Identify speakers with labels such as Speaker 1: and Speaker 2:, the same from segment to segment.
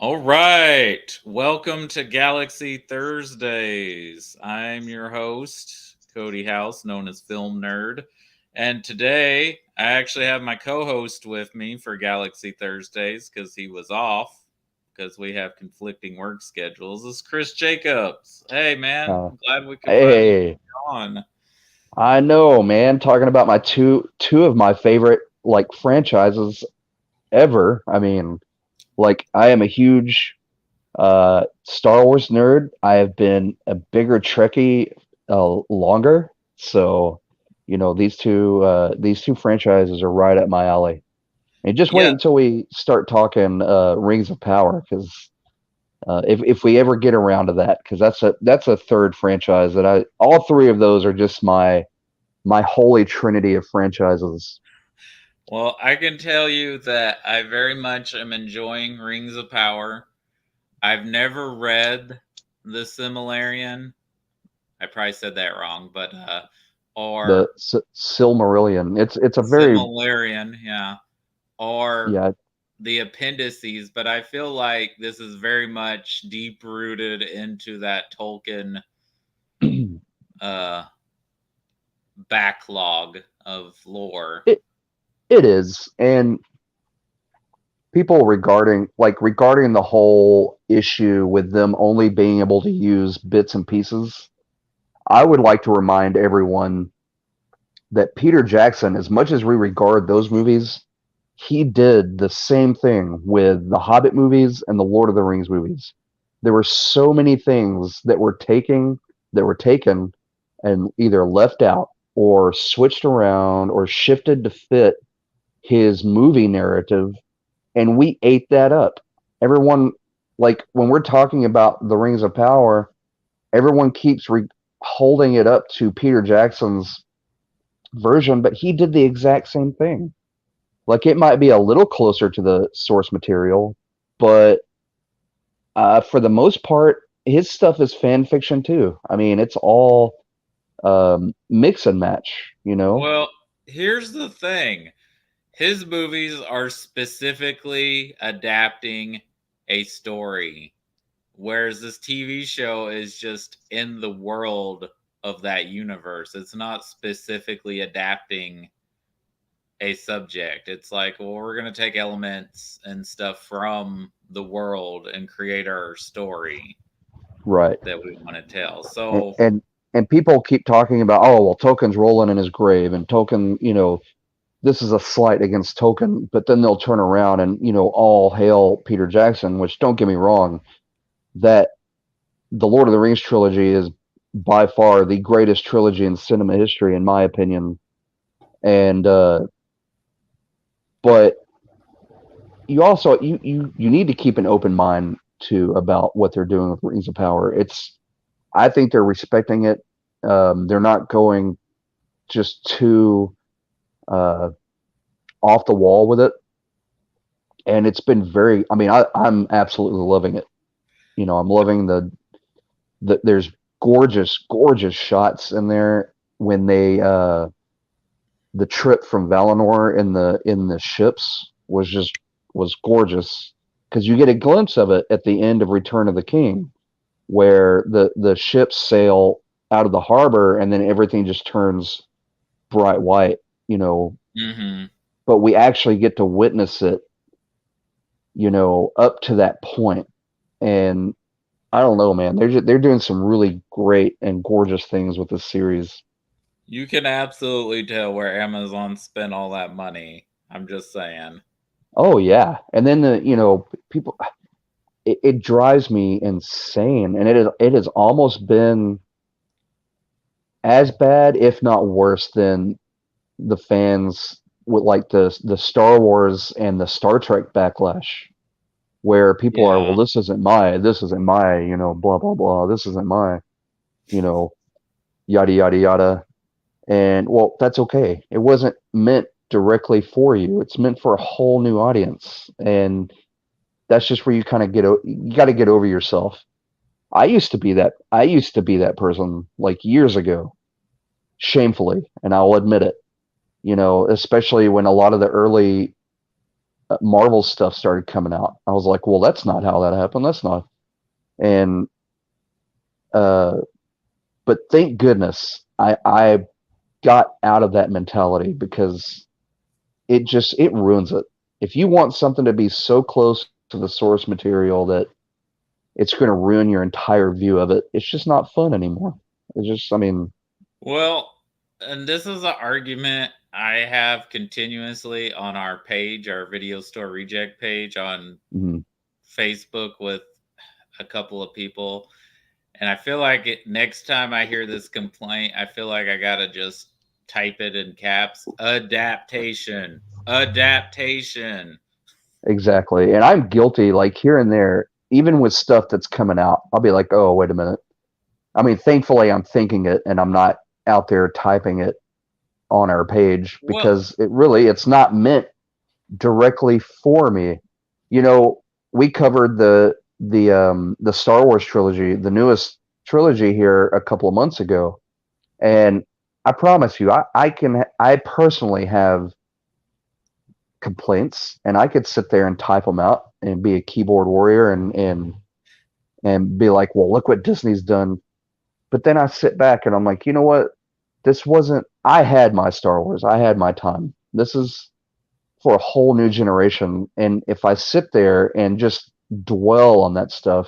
Speaker 1: All right. Welcome to Galaxy Thursdays. I'm your host, Cody House, known as Film Nerd. And today I actually have my co host with me for Galaxy Thursdays because he was off because we have conflicting work schedules. This is Chris Jacobs. Hey, man.
Speaker 2: Uh,
Speaker 1: I'm glad we could finally
Speaker 2: hey,
Speaker 1: get on.
Speaker 2: I know, man. Talking about my two of my favorite franchises ever. I mean, I am a huge Star Wars nerd. I have been a bigger Trekkie longer. So, these two franchises are right up my alley. And just wait
Speaker 1: Yeah.
Speaker 2: until we start talking Rings of Power, because if we ever get around to that, because that's a third franchise that all three of those are just my holy trinity of franchises.
Speaker 1: Well, I can tell you that I very much am enjoying Rings of Power. I've never read The Similarian. I probably said that wrong, but
Speaker 2: The
Speaker 1: or
Speaker 2: Silmarillion. It's a very
Speaker 1: Similarian, yeah, or
Speaker 2: yeah
Speaker 1: the appendices. But I feel like this is very much deep rooted into that Tolkien uh, backlog of lore.
Speaker 2: it it is, and people regarding the whole issue with them only being able to use bits and pieces. I would like to remind everyone that Peter Jackson, as much as we regard those movies, he did the same thing with the Hobbit movies and the Lord of the Rings movies. There were so many things that were taken and either left out or switched around or shifted to fit his movie narrative, and we ate that up. Everyone, like when we're talking about the Rings of Power, everyone keeps holding it up to Peter Jackson's version, but he did the exact same thing. Like it might be a little closer to the source material, but for the most part, his stuff is fan fiction too. I mean, it's all mix and match, you know?
Speaker 1: Well, here's the thing: his movies are specifically adapting a story, whereas this TV show is just in the world of that universe. It's not specifically adapting a subject. It's like, well, we're going to take elements and stuff from the world and create our story
Speaker 2: Right.
Speaker 1: that we want to tell.
Speaker 2: And,
Speaker 1: So,
Speaker 2: and and people keep talking about, oh well, Tolkien's rolling in his grave, and Tolkien, this is a slight against Tolkien, but then they'll turn around and all hail Peter Jackson. Which, don't get me wrong, that the Lord of the Rings trilogy is by far the greatest trilogy in cinema history, in my opinion. And but you need to keep an open mind too about what they're doing with Rings of Power. I think they're respecting it. They're not going just too uh, off the wall with it, and it's been very. I mean, I'm absolutely loving it. I'm loving there's gorgeous shots in there when the trip from Valinor in the ships was gorgeous, because you get a glimpse of it at the end of Return of the King, where the ships sail out of the harbor and then everything just turns bright white, you know.
Speaker 1: mhm.
Speaker 2: But we actually get to witness it, up to that point. And I don't know, man. They're doing some really great and gorgeous things with this series.
Speaker 1: You can absolutely tell where Amazon spent all that money. I'm just saying.
Speaker 2: Oh yeah, and then people, it drives me insane, and it has almost been as bad, if not worse, than the fans with the Star Wars and the Star Trek backlash, where people are, well,
Speaker 1: Yeah.
Speaker 2: this isn't my, blah blah blah, this isn't my, you know, yada yada yada, and well, that's okay. It wasn't meant directly for you. It's meant for a whole new audience, and that's just where you kind of you got to get over yourself. I used to be that person like years ago, shamefully, and I'll admit it. Especially when a lot of the early Marvel stuff started coming out. I was like, well, that's not how that happened. That's not. And uh, but thank goodness I got out of that mentality because it ruins it. If you want something to be so close to the source material that it's going to ruin your entire view of it, it's just not fun anymore. It's just, I mean,
Speaker 1: Well, and this is an argument I have continuously on our page, our video store reject page on
Speaker 2: mhm,
Speaker 1: Facebook with a couple of people. And I feel like next time I hear this complaint, I feel like I got to just type it in caps adaptation, adaptation.
Speaker 2: exactly. And I'm guilty, like here and there, even with stuff that's coming out. I'll be like, oh, wait a minute. I mean, thankfully, I'm thinking it and I'm not out there typing it on our page
Speaker 1: Well,
Speaker 2: because it's not meant directly for me. You know, we covered the Star Wars trilogy, the newest trilogy here a couple of months ago, and I promise you, I personally have complaints, and I could sit there and type them out and be a keyboard warrior and be like, well, look what Disney's done. But then I sit back and I'm like, you know what? This wasn't. I had my Star Wars. I had my time. This is for a whole new generation. And if I sit there and just dwell on that stuff,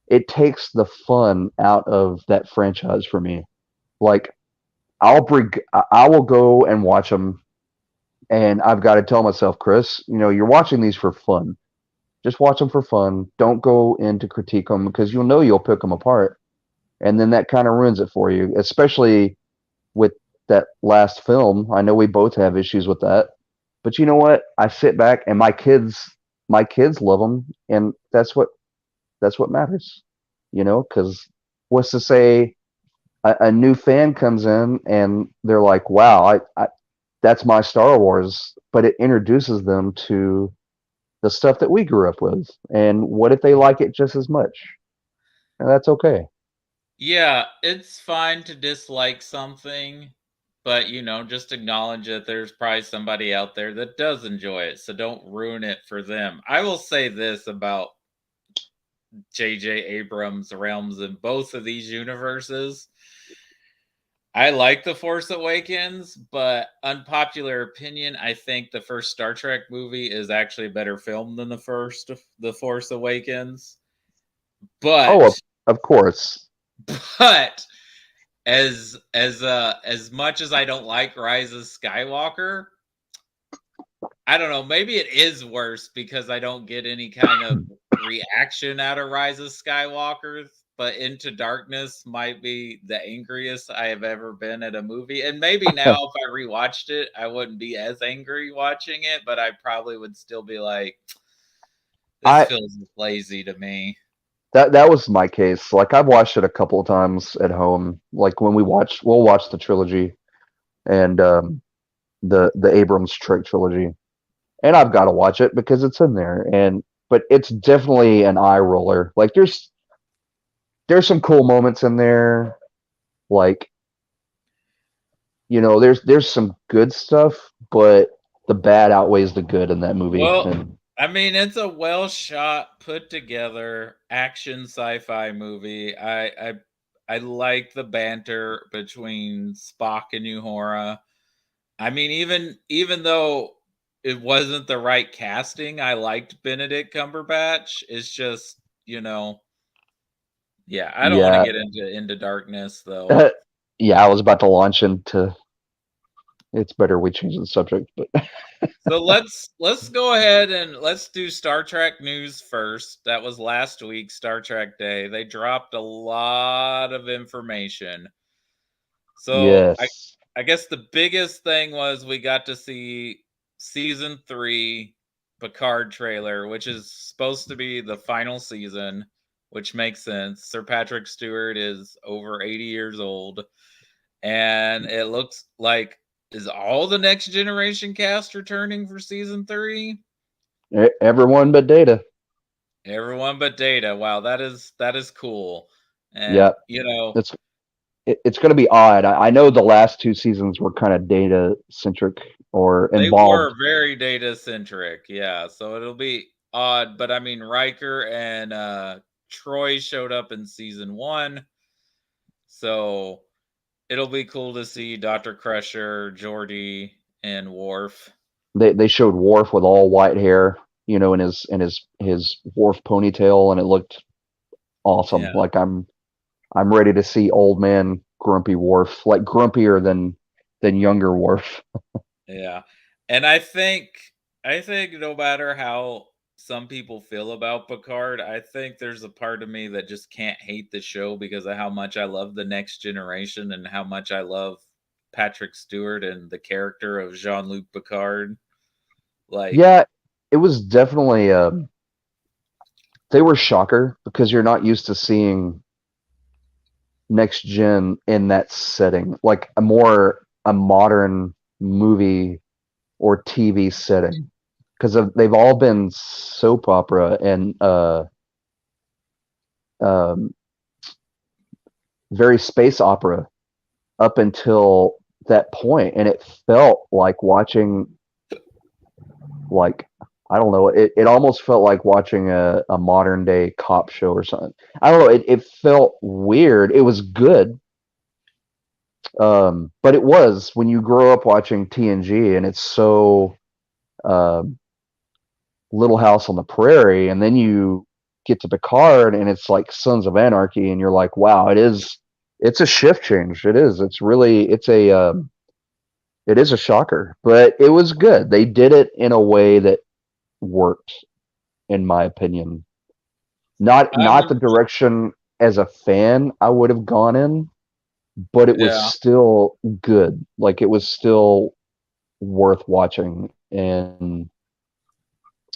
Speaker 2: it takes the fun out of that franchise for me. Like I will go and watch them, and I've got to tell myself, Chris, you're watching these for fun. Just watch them for fun. Don't go in to critique them because you'll pick them apart, and then that kind of ruins it for you. Especially with that last film, I know we both have issues with that. But you know what? I sit back and my kids love them, and that's what matters. Because what's to say a new fan comes in and they're like, "Wow, that's my Star Wars," but it introduces them to the stuff that we grew up with, and what if they like it just as much? And that's okay.
Speaker 1: yeah, it's fine to dislike something, but just acknowledge that there's probably somebody out there that does enjoy it. So don't ruin it for them. I will say this about J.J. Abrams' realms in both of these universes. I like The Force Awakens, but unpopular opinion, I think the first Star Trek movie is actually a better film than the first The Force Awakens.
Speaker 2: Oh,
Speaker 1: But
Speaker 2: of course.
Speaker 1: but as much as I don't like Rise of Skywalker, I don't know, maybe it is worse because I don't get any kind of reaction out of Rise of Skywalker, but Into Darkness might be the angriest I have ever been at a movie. And maybe now if I rewatched it, I wouldn't be as angry watching it, but I probably would still be like, this
Speaker 2: I
Speaker 1: feels lazy to me.
Speaker 2: that was my case. Like I've watched it a couple of times at home. Like when we'll watch the trilogy and the Abrams Trek trilogy, and I've got to watch it because it's in there. But it's definitely an eye roller. Like there's some cool moments in there. Like there's some good stuff, but the bad outweighs the good in that movie.
Speaker 1: Well,
Speaker 2: And
Speaker 1: I mean, it's a well shot, put together action sci-fi movie. I like the banter between Spock and Uhura. I mean, even though it wasn't the right casting, I liked Benedict Cumberbatch. It's just, yeah, I don't want to
Speaker 2: yeah,
Speaker 1: get into darkness though.
Speaker 2: yeah, I was about to launch into. It's better we change the subject, but
Speaker 1: So let's go ahead and let's do Star Trek news first. That was last week, Star Trek Day. They dropped a lot of information. So
Speaker 2: yes,
Speaker 1: I guess the biggest thing was we got to see season 3 Picard trailer, which is supposed to be the final season, which makes sense. Sir Patrick Stewart is over 80 years old, and it looks like is all the next generation cast returning for season 3?
Speaker 2: everyone but Data.
Speaker 1: Everyone but Data. Wow, that is cool.
Speaker 2: Yeah,
Speaker 1: And
Speaker 2: it's going to be odd. I know the last two seasons were kind of Data centric, or
Speaker 1: They
Speaker 2: involved.
Speaker 1: were very data centric, yeah. So it'll be odd, but I mean Riker and Troy showed up in season 1, so it'll be cool to see Dr. Crusher, Geordi, and Worf.
Speaker 2: They showed Worf with all white hair, in his Worf ponytail, and it looked awesome.
Speaker 1: Yeah,
Speaker 2: Like I'm ready to see old man grumpy Worf, like grumpier than younger Worf.
Speaker 1: yeah. And I think no matter how some people feel about Picard, I think there's a part of me that just can't hate the show because of how much I love the next generation and how much I love Patrick Stewart and the character of Jean-Luc Picard. Like,
Speaker 2: Yeah, it was definitely they were shocker because you're not used to seeing next gen in that setting, like a modern movie or TV setting, because they've all been soap opera and um, very space opera up until that point, and it felt like watching, like, I don't know, it almost felt like watching a modern day cop show or something. I don't know, it felt weird. It was good. But it was when you grow up watching TNG and it's so um, Little House on the Prairie, and then you get to Picard and it's like Sons of Anarchy, and you're like, wow, it's a shift change. It is. It is a shocker, but it was good. They did it in a way that worked, in my opinion.
Speaker 1: I
Speaker 2: Not the
Speaker 1: would,
Speaker 2: direction as a fan I would have gone in, but it was
Speaker 1: yeah,
Speaker 2: still good. Like it was still worth watching. And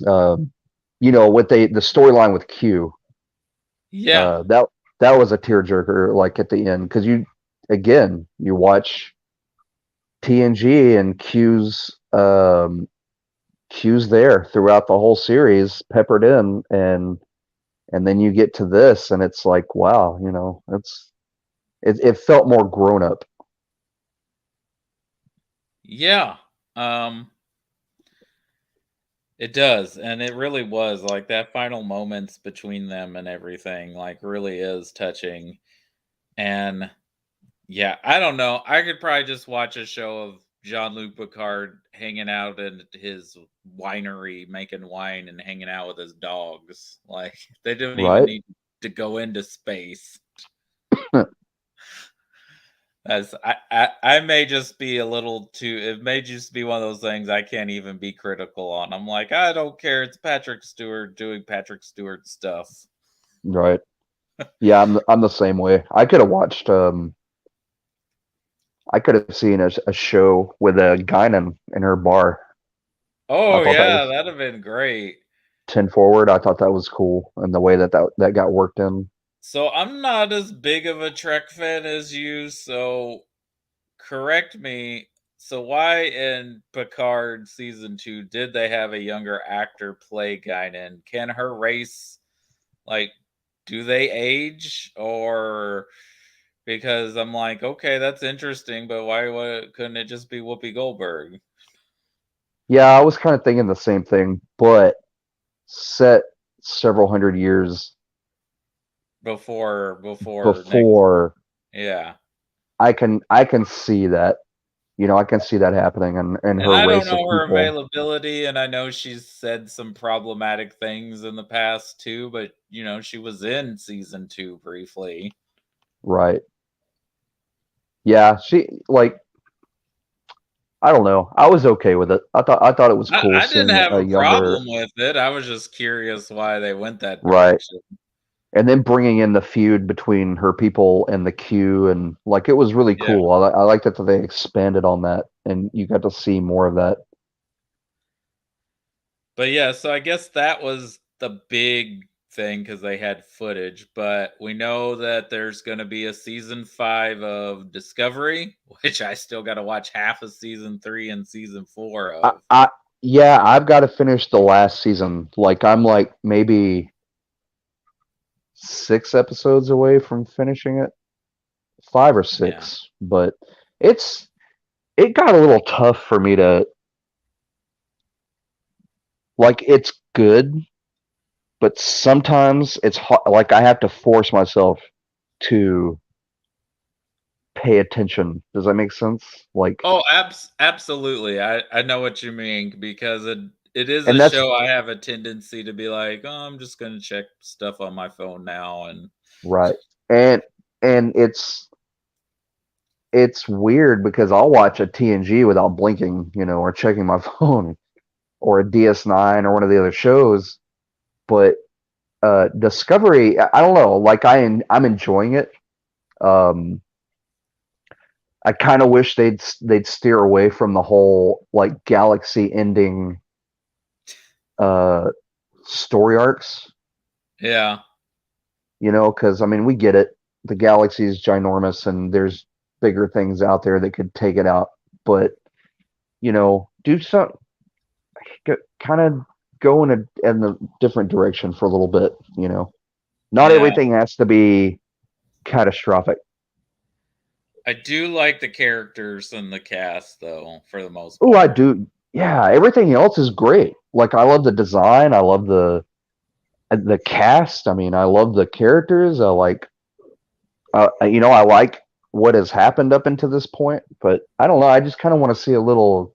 Speaker 2: um, what the storyline with Q,
Speaker 1: yeah,
Speaker 2: that was a tearjerker. Like at the end, because you watch TNG and Q's there throughout the whole series, peppered in, and then you get to this, and it's like, wow, it felt more grown up.
Speaker 1: yeah. Um, it does, and it really was like that final moments between them and everything. Like, really is touching. And yeah, I don't know. I could probably just watch a show of Jean-Luc Picard hanging out in his winery, making wine and hanging out with his dogs. Like, they don't even
Speaker 2: Right?
Speaker 1: need to go into space. As I may just be a little too. It may just be one of those things I can't even be critical on. I'm like, I don't care. It's Patrick Stewart doing Patrick Stewart stuff.
Speaker 2: Right. Yeah, I'm the same way. I could have seen a show with a Guinan in her bar. I
Speaker 1: Oh
Speaker 2: thought that
Speaker 1: yeah,
Speaker 2: was
Speaker 1: that'd have been great.
Speaker 2: 10 forward. I thought that was cool, and the way that got worked in.
Speaker 1: So I'm not as big of a Trek fan as you, so correct me. So why in Picard season 2 did they have a younger actor play Guinan? Can her race, like, do they age, or because I'm like, okay, that's interesting, but couldn't it just be Whoopi Goldberg
Speaker 2: Yeah, I was kind of thinking the same thing, but set several hundred years
Speaker 1: before next?
Speaker 2: before,
Speaker 1: Yeah.
Speaker 2: I can see that. I can see that happening, and
Speaker 1: And
Speaker 2: her
Speaker 1: I don't
Speaker 2: race of
Speaker 1: know her
Speaker 2: people.
Speaker 1: availability, and I know she's said some problematic things in the past too, but she was in season 2 briefly.
Speaker 2: Right. Yeah, she, like, I don't know. I was okay with it. I thought it was cool
Speaker 1: I didn't
Speaker 2: seeing
Speaker 1: have
Speaker 2: a
Speaker 1: a
Speaker 2: younger.
Speaker 1: problem with it. I was just curious why they went that
Speaker 2: Right.
Speaker 1: direction.
Speaker 2: And then bringing in the feud between her people and the Q, and like it was really
Speaker 1: Yeah.
Speaker 2: cool. I liked that they expanded on that, and you got to see more of that.
Speaker 1: But yeah, so I guess that was the big thing because they had footage. But we know that there's going to be a season 5 of Discovery, which I still got to watch half of season 3 and season 4
Speaker 2: I,
Speaker 1: of.
Speaker 2: I Yeah, I've got to finish the last season. Like I'm like maybe 6 episodes away from finishing it, five or
Speaker 1: Yeah.
Speaker 2: six. But it's it got a little tough for me like it's good, but sometimes it's hard, like I have to force myself to pay attention. Does that make sense? Like,
Speaker 1: Oh, absolutely. I know what you mean because it is a
Speaker 2: and that's
Speaker 1: show I have a tendency to be like, "Oh, I'm just gonna check stuff on my phone now," and
Speaker 2: right. And and it's weird because I'll watch a TNG without blinking, or checking my phone, or a DS9 or one of the other shows, but Discovery, I don't know, like I'm enjoying it. Um, I kind of wish they'd steer away from the whole like galaxy ending uh story arcs,
Speaker 1: yeah.
Speaker 2: because I mean we get it. The galaxy is ginormous and there's bigger things out there that could take it out, but do some kind of go in a different direction for a little bit. Not
Speaker 1: Yeah.
Speaker 2: everything has to be catastrophic.
Speaker 1: I do like the characters and the cast though, for the most
Speaker 2: Oh, I
Speaker 1: part.
Speaker 2: do. Yeah, everything else is great. Like I love the design. I love the cast. I mean, I love the characters. I like what has happened up until this point. But I don't know. I just kind of want to see a little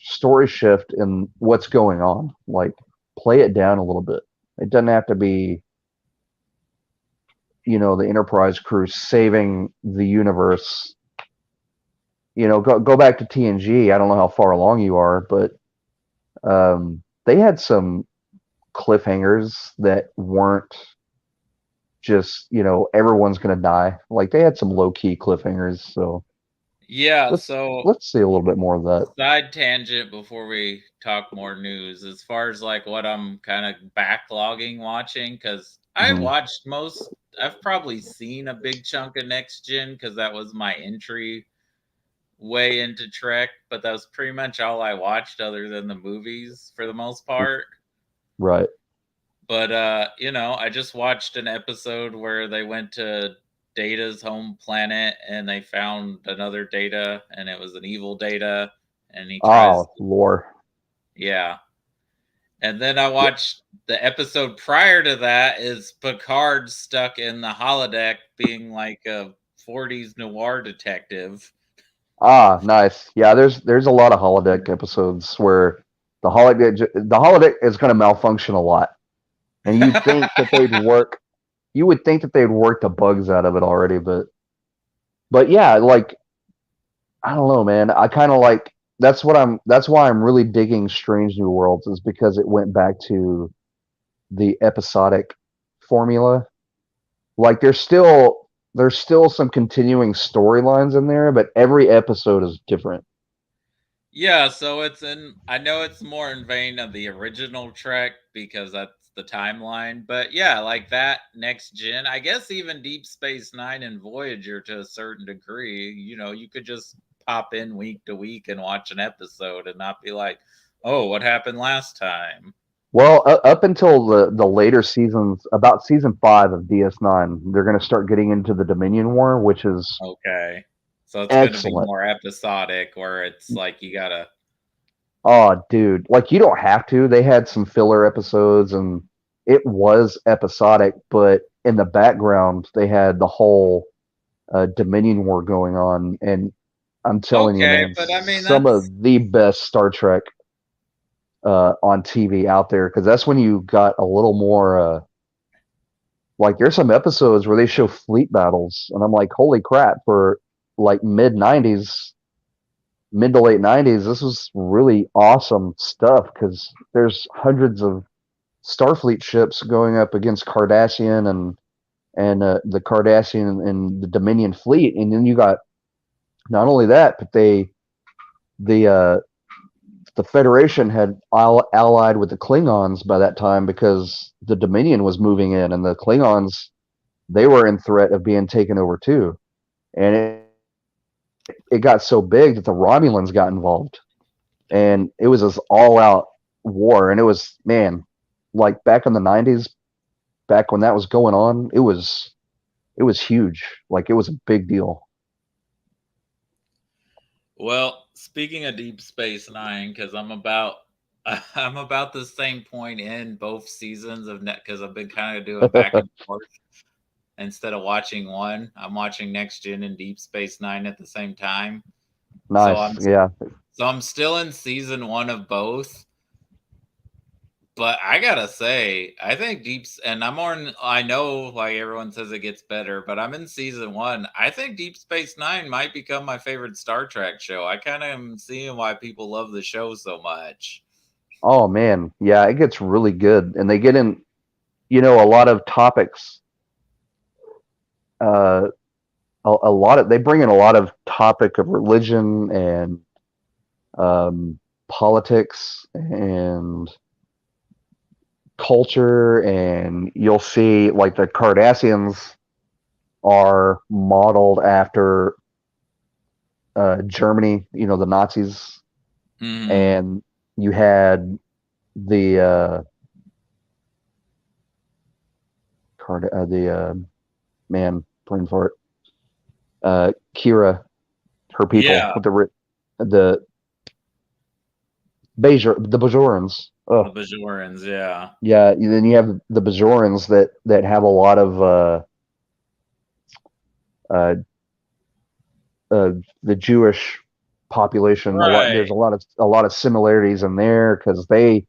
Speaker 2: story shift in what's going on. Like play it down a little bit. It doesn't have to be, the Enterprise crew saving the universe. Go back to TNG. I don't know how far along you are, but they had some cliffhangers that weren't just everyone's gonna die. Like they had some low key cliffhangers. So
Speaker 1: Yeah,
Speaker 2: let's
Speaker 1: so
Speaker 2: let's see a little bit more of that.
Speaker 1: side tangent before we talk more news. As far as like what I'm kind of backlogging watching, because
Speaker 2: Hmm.
Speaker 1: I've probably seen a big chunk of Next Gen because that was my entry way into Trek, but that was pretty much all I watched other than the movies for the most part.
Speaker 2: Right.
Speaker 1: But I just watched an episode where they went to Data's home planet and they found another Data and it was an evil Data and he tries.
Speaker 2: Oh, lore.
Speaker 1: Yeah. And then I
Speaker 2: Yeah.
Speaker 1: watched the episode prior to that is Picard stuck in the holodeck being like a 40s noir detective.
Speaker 2: Ah, nice. Yeah, there's a lot of holodeck episodes where the holodeck is going to malfunction a lot, and you would think that they'd work the bugs out of it already, but yeah, like I don't know, man. I kind of like that's why I'm really digging Strange New Worlds is because it went back to the episodic formula. Like there's still some continuing storylines in there, but every episode is different.
Speaker 1: Yeah, so I know it's more in vein of the original Trek because that's the timeline, but yeah, like that Next Gen, I guess even Deep Space Nine and Voyager to a certain degree, you could just pop in week to week and watch an episode and not be like, "Oh, what happened last time?"
Speaker 2: Well, up until the later seasons, about season 5 of DS9, they're going to start getting into the Dominion War, which is
Speaker 1: Okay. So it's going to be
Speaker 2: excellent.
Speaker 1: more episodic where it's like you got to.
Speaker 2: Oh, dude, like you don't have to. They had some filler episodes, and it was episodic, but in the background, they had the whole Dominion War going on, and I'm telling you,
Speaker 1: Okay,
Speaker 2: man,
Speaker 1: but I mean
Speaker 2: some of the best Star Trek on TV out there, because that's when you got a little more. Like, there's some episodes where they show fleet battles, and I'm like, holy crap! For like mid to late '90s, this was really awesome stuff because there's hundreds of Starfleet ships going up against Cardassian and the Cardassian and the Dominion fleet, and then you got not only that, but the the Federation had allied with the Klingons by that time because the Dominion was moving in, and the Klingons they were in threat of being taken over too. And it got so big that the Romulans got involved, and it was this all out war. And it was man, like back in the '90s, back when that was going on, it was huge. Like it was a big deal.
Speaker 1: Well, speaking of Deep Space Nine, because I'm about I'm about the same point in both seasons of Net because I've been kind of doing back and forth. Instead of watching one, I'm watching Next Gen and Deep Space Nine at the same time. So
Speaker 2: Nice.
Speaker 1: I'm
Speaker 2: Yeah.
Speaker 1: so I'm still in season one of both. But I gotta say, I think Deep's and I'm on. I know, like everyone says, it gets better, but I'm in season one. I think Deep Space Nine might become my favorite Star Trek show. I kind of am seeing why people love the show so much.
Speaker 2: Oh man. Yeah, it gets really good, and they get in, a lot of topics. Uh, a lot of they bring in a lot of topic of religion and politics and culture, and you'll see like the Cardassians are modeled after Germany, the Nazis,
Speaker 1: Hmm.
Speaker 2: and you had the man brain fart, Kira, her people
Speaker 1: Yeah,
Speaker 2: with the the Bajorans.
Speaker 1: the Bajorans. Yeah,
Speaker 2: Yeah. Then you have the Bajorans that have a lot of uh, uh, the Jewish population. A lot
Speaker 1: right.
Speaker 2: there's a lot of similarities in there because they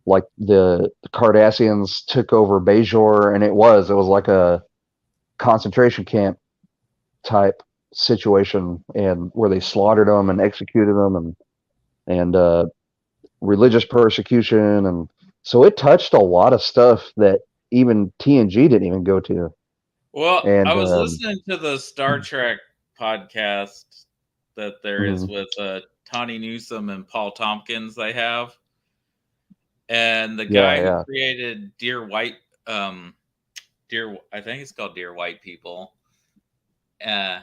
Speaker 2: like the Cardassians took over Bajor, and it was like a concentration camp type situation, and where they slaughtered them and executed them, and religious persecution, and so it touched a lot of stuff that even TNG didn't even go to.
Speaker 1: Well, I
Speaker 2: And
Speaker 1: was listening to the Star Trek podcast that there is
Speaker 2: mhm,
Speaker 1: with Tawny Newsome and Paul Tompkins. They have, and the
Speaker 2: yeah,
Speaker 1: guy who
Speaker 2: yeah.
Speaker 1: created Dear White, um, Dear, I think it's called Dear White People. Uh,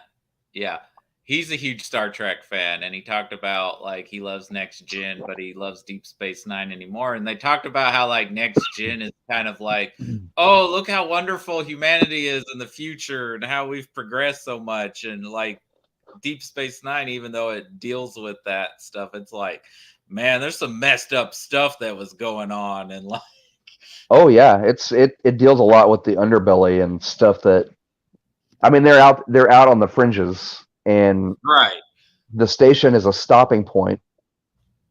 Speaker 1: yeah, he's a huge Star Trek fan, and he talked about like he loves Next Gen, but he loves Deep Space Nine anymore. And they talked about how like Next Gen is kind of like, oh, look how wonderful humanity is in the future, and how we've progressed so much, and like Deep Space Nine, even though it deals with that stuff, it's like, man, there's some messed up stuff that was going on, and like,
Speaker 2: Oh yeah, it deals a lot with the underbelly and stuff that, I mean, they're out on the fringes, and
Speaker 1: right,
Speaker 2: the station is a stopping point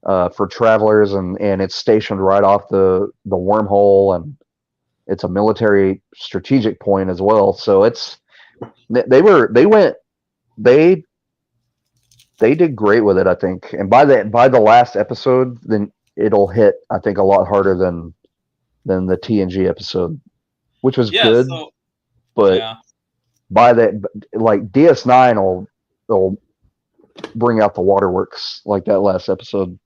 Speaker 2: for travelers, and it's stationed right off the wormhole, and it's a military strategic point as well. So they went they they did great with it, I think. And by the last episode, then it'll hit, I think, a lot harder than the TNG episode, which was
Speaker 1: yeah.
Speaker 2: good.
Speaker 1: So
Speaker 2: But
Speaker 1: yeah,
Speaker 2: by that, like DS9 will bring out the waterworks like that last episode.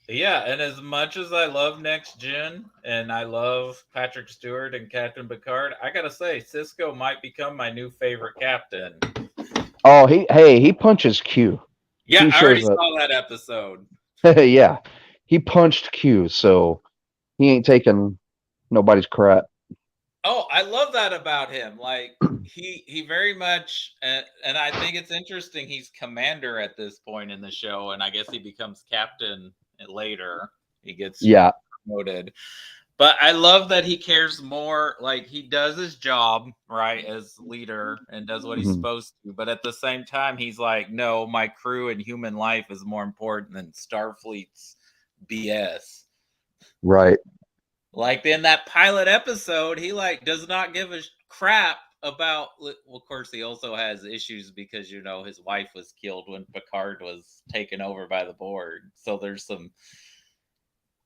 Speaker 1: yeah, and as much as I love Next Gen and I love Patrick Stewart and Captain Picard, I gotta say Cisco might become my new favorite captain.
Speaker 2: Oh, he punches Q.
Speaker 1: Yeah,
Speaker 2: Q
Speaker 1: I already
Speaker 2: shows up.
Speaker 1: saw that episode.
Speaker 2: Yeah, he punched Q, so he ain't taking nobody's crap.
Speaker 1: Oh, I love that about him. Like he very much, and I think it's interesting. He's commander at this point in the show, and I guess he becomes captain later. He gets
Speaker 2: Yeah.
Speaker 1: promoted. But I love that he cares more. Like he does his job right as leader and does what he's
Speaker 2: Mhm.
Speaker 1: supposed to. But at the same time, he's like, no, my crew and human life is more important than Starfleet's BS.
Speaker 2: Right.
Speaker 1: Like in that pilot episode, he like does not give a crap about. Well, of course, he also has issues because his wife was killed when Picard was taken over by the Borg. So there's some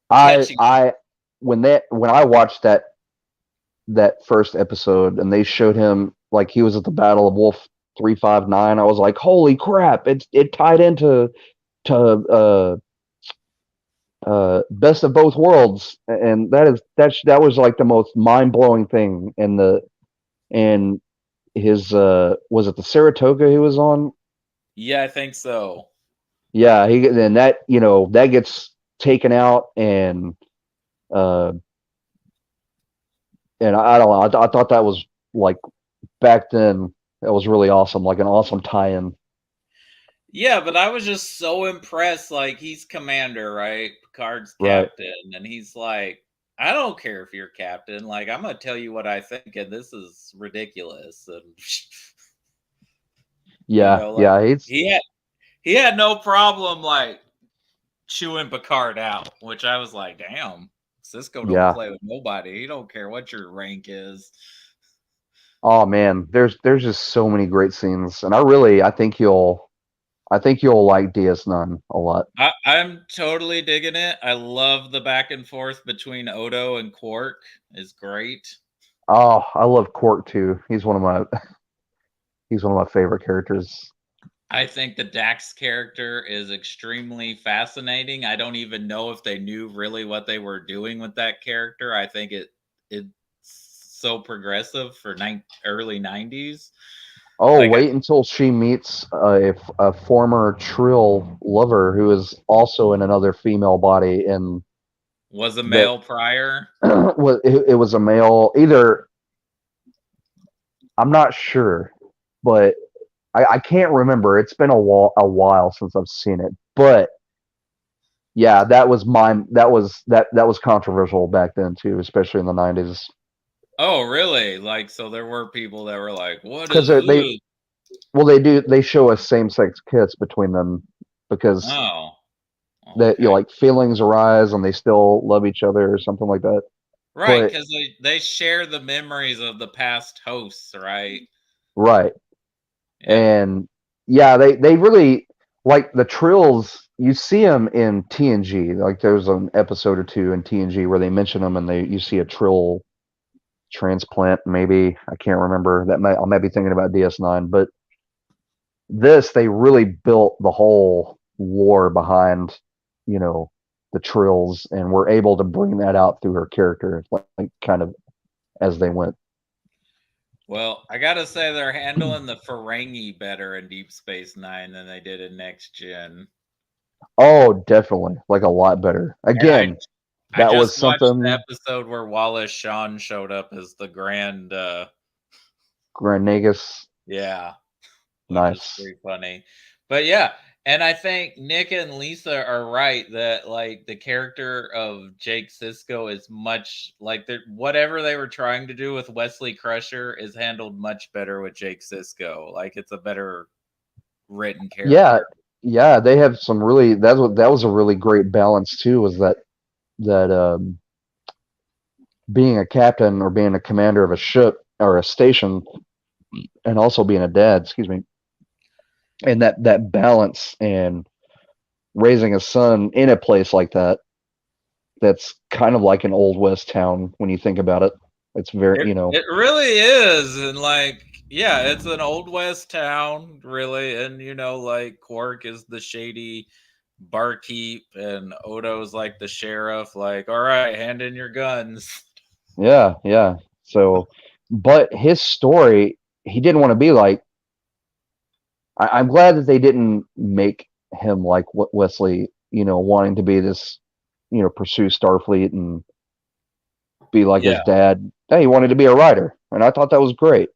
Speaker 2: I
Speaker 1: touchy.
Speaker 2: I when I watched that first episode, and they showed him like he was at the Battle of Wolf 359, I was like, holy crap! It tied into to Best of Both Worlds, and that was like the most mind blowing thing. And his was it the Saratoga he was on?
Speaker 1: Yeah, I think so.
Speaker 2: Yeah, he and that gets taken out, uh and I don't know. I thought that was like back then that was really awesome, like an awesome tie-in.
Speaker 1: Yeah, but I was just so impressed. Like, he's commander, right? Picard's
Speaker 2: Right.
Speaker 1: captain, and he's like, I don't care if you're captain. Like, I'm gonna tell you what I think, and this is ridiculous. And
Speaker 2: Yeah,
Speaker 1: like
Speaker 2: yeah, he's
Speaker 1: he had no problem like chewing Picard out, which I was like, damn, Cisco don't
Speaker 2: yeah.
Speaker 1: play with nobody. He don't care what your rank is.
Speaker 2: Oh man, there's just so many great scenes, and I think you'll like DS9 a lot.
Speaker 1: I'm totally digging it. I love the back and forth between Odo and Quark is great.
Speaker 2: Oh, I love Quark too. He's one of my favorite characters.
Speaker 1: I think the Dax character is extremely fascinating. I don't even know if they knew really what they were doing with that character. I think it's so progressive for early 90s.
Speaker 2: Oh,
Speaker 1: Like,
Speaker 2: wait until she meets a former Trill lover who is also in another female body, and
Speaker 1: was a
Speaker 2: that
Speaker 1: male prior.
Speaker 2: it was a male. Either I'm not sure, but I can't remember. It's been a while since I've seen it, but yeah, that was mine. That was controversial back then too, especially in the '90s,
Speaker 1: Oh, really? Like, so there were people that were like, "What
Speaker 2: because
Speaker 1: is
Speaker 2: they
Speaker 1: this?"
Speaker 2: well they show us same sex kiss between them because
Speaker 1: Oh,
Speaker 2: that
Speaker 1: okay.
Speaker 2: like feelings arise and they still love each other or something like that.
Speaker 1: Right,
Speaker 2: But
Speaker 1: because they share the memories of the past hosts, right?
Speaker 2: right,
Speaker 1: Yeah.
Speaker 2: and yeah, they really like the Trills. You see them in TNG. Like there's an episode or two in TNG where they mention them, and you see a Trill transplant. Maybe I can't remember. I might be thinking about DS9, but this they really built the whole lore behind, you know, the Trills, and were able to bring that out through her character, like kind of as they went.
Speaker 1: Well, I gotta say they're handling the Ferengi better in Deep Space Nine than they did in Next Gen.
Speaker 2: Oh, definitely, like a lot better.
Speaker 1: And
Speaker 2: Again,
Speaker 1: I
Speaker 2: that
Speaker 1: just
Speaker 2: was
Speaker 1: watched the
Speaker 2: something.
Speaker 1: episode where Wallace Shawn showed up as the Grand
Speaker 2: Granegas,
Speaker 1: yeah, which is
Speaker 2: nice.
Speaker 1: pretty funny. But yeah, and I think Nick and Lisa are right that like the character of Jake Sisko is much like whatever they were trying to do with Wesley Crusher is handled much better with Jake Sisko. Like it's a better written
Speaker 2: Yeah,
Speaker 1: character.
Speaker 2: yeah, they have some really. That was a really great balance too. Was that being a captain or being a commander of a ship or a station, and also being a dad. Excuse me, and that balance and raising a son in a place like that. That's kind of like an old west town when you think about it. It's very,
Speaker 1: It really is, and like yeah, it's an old west town, really, and like Quark is the shady barkeep, and Odo's like the sheriff. Like, all right, hand in your guns.
Speaker 2: yeah, yeah. So, but his story, he didn't want to be like. I'm glad that they didn't make him like Wesley, wanting to be this, pursue Starfleet and be like his
Speaker 1: Yeah,
Speaker 2: dad. Hey, he wanted to be a writer, and I thought that was great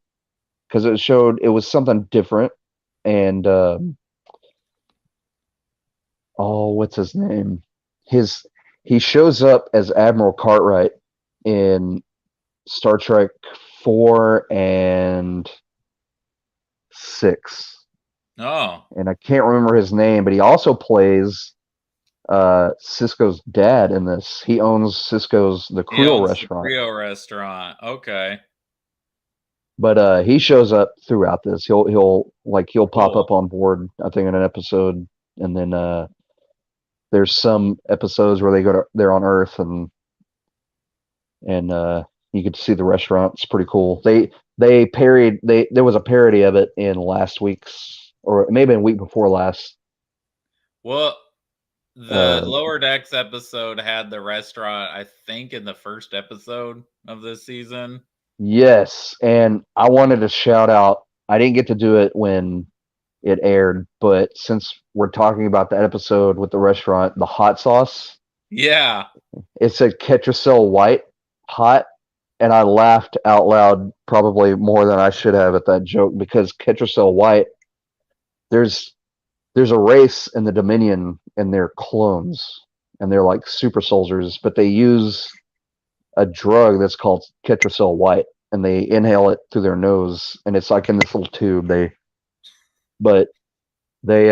Speaker 2: because it showed it was something different. And oh, what's his name? His he shows up as Admiral Cartwright in Star Trek 4 and 6,
Speaker 1: oh,
Speaker 2: and I can't remember his name, but he also plays Cisco's dad in this. He owns Cisco's the
Speaker 1: he
Speaker 2: Creole
Speaker 1: owns the
Speaker 2: restaurant,
Speaker 1: Creole restaurant. Okay,
Speaker 2: but he shows up throughout this. He'll pop
Speaker 1: cool.
Speaker 2: up on board, I think, in an episode, and then there's some episodes where they're on Earth, and you get to see the restaurant. It's pretty cool. They parodied there was a parody of it in last week's, or maybe a week before last.
Speaker 1: Well, the
Speaker 2: Uh,
Speaker 1: Lower Decks episode had the restaurant, I think, in the first episode of this season.
Speaker 2: yes, and I wanted to shout out. I didn't get to do it when it aired, but since we're talking about the episode with the restaurant, the hot sauce,
Speaker 1: Yeah,
Speaker 2: it said Ketracel White hot, and I laughed out loud probably more than I should have at that joke because Ketracel White, there's there's a race in the Dominion, and they're clones, and they're like super soldiers, but they use a drug that's called Ketracel White, and they inhale it through their nose, and it's like in this little tube. But they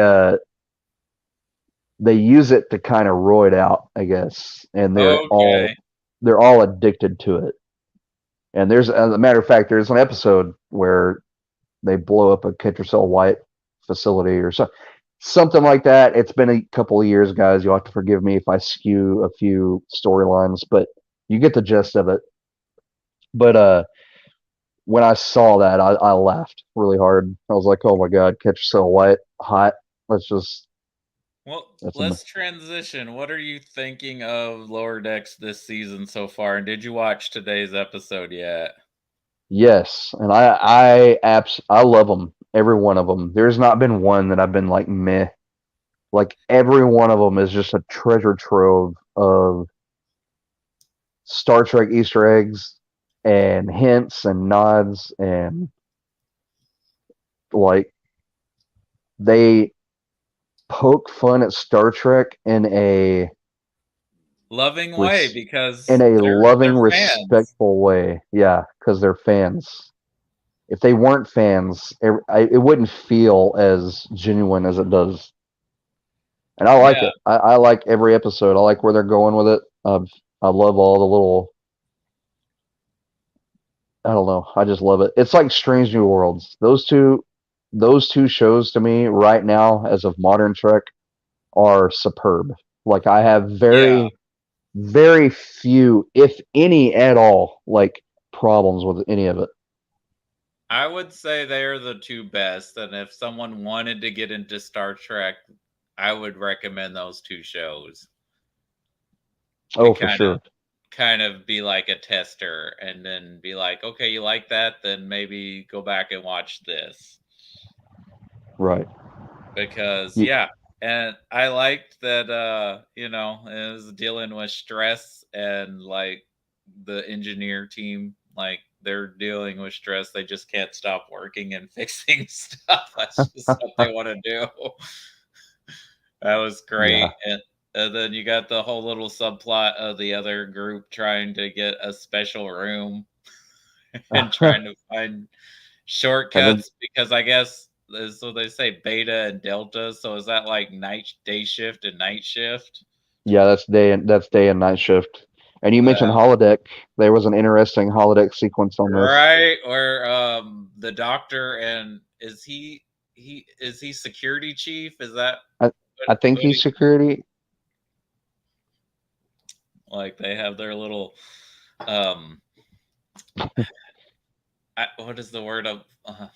Speaker 2: they use it to kind of roid out, I guess, and
Speaker 1: Okay.
Speaker 2: they're all addicted to it. And there's, as a matter of fact, there's an episode where they blow up a Ketracel White facility or something like that. It's been a couple of years, guys. You'll have to forgive me if I skew a few storylines, but you get the gist of it. But when I saw that, I laughed really hard. I was like, "Oh my god, Ketracel White, hot." Let's just
Speaker 1: Well,
Speaker 2: that's a
Speaker 1: let's transition. What are you thinking of Lower Decks this season so far? And did you watch today's episode yet?
Speaker 2: yes, and I love them, every one of them. There's not been one that I've been like meh. Like every one of them is just a treasure trove of Star Trek Easter eggs and hints and nods, and like they poke fun at Star Trek
Speaker 1: Loving way
Speaker 2: res-
Speaker 1: because
Speaker 2: in a
Speaker 1: they're
Speaker 2: loving,
Speaker 1: fans.
Speaker 2: respectful way. Yeah, because they're fans. If they weren't fans, it wouldn't feel as genuine as it does. And I like
Speaker 1: Yeah,
Speaker 2: it. I like every episode. I like where they're going with it. I love all the little. I don't know. I just love it. It's like Strange New Worlds. Those two shows to me right now, as of modern Trek, are superb. Like I have
Speaker 1: yeah.
Speaker 2: very few, if any at all, like problems with any of it.
Speaker 1: I would say they're the two best. And if someone wanted to get into Star Trek, I would recommend those two shows to
Speaker 2: Oh, for sure.
Speaker 1: kind of be like a tester and then be like, okay, you like that? Then maybe go back and watch this.
Speaker 2: Right.
Speaker 1: Because
Speaker 2: You,
Speaker 1: yeah, and I liked that it was dealing with stress and like the engineer team, like they're dealing with stress. They just can't stop working and fixing stuff. That's just what they want to do. That was
Speaker 2: yeah.
Speaker 1: great. And then you got the whole little subplot of the other group trying to get a special room and trying to find
Speaker 2: and then
Speaker 1: shortcuts because I guess so they say beta and delta. So is that like day shift and night shift?
Speaker 2: yeah, that's day and night shift. And you mentioned
Speaker 1: Uh,
Speaker 2: holodeck. There was an interesting holodeck sequence on this.
Speaker 1: right, or the doctor and is he security chief? Is that
Speaker 2: I I think
Speaker 1: what
Speaker 2: he's
Speaker 1: he
Speaker 2: security.
Speaker 1: like? They have their little um, what is the word of?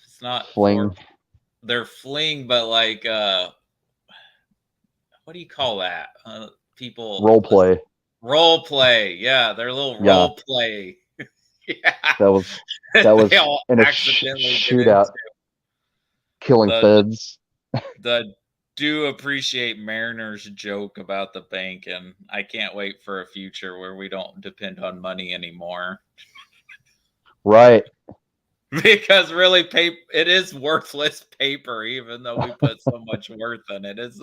Speaker 1: It's not for
Speaker 2: Fling
Speaker 1: their fling, but like what do you call that? People
Speaker 2: role play.
Speaker 1: role play. Yeah, their little
Speaker 2: Yeah,
Speaker 1: role play. Yeah,
Speaker 2: that was
Speaker 1: they all
Speaker 2: in a
Speaker 1: accidentally get into
Speaker 2: shootout, killing
Speaker 1: the
Speaker 2: feds.
Speaker 1: the do appreciate Mariner's joke about the bank, and I can't wait for a future where we don't depend on money anymore.
Speaker 2: Right,
Speaker 1: Because really, paper it is worthless paper, even though we put so much worth in it. It's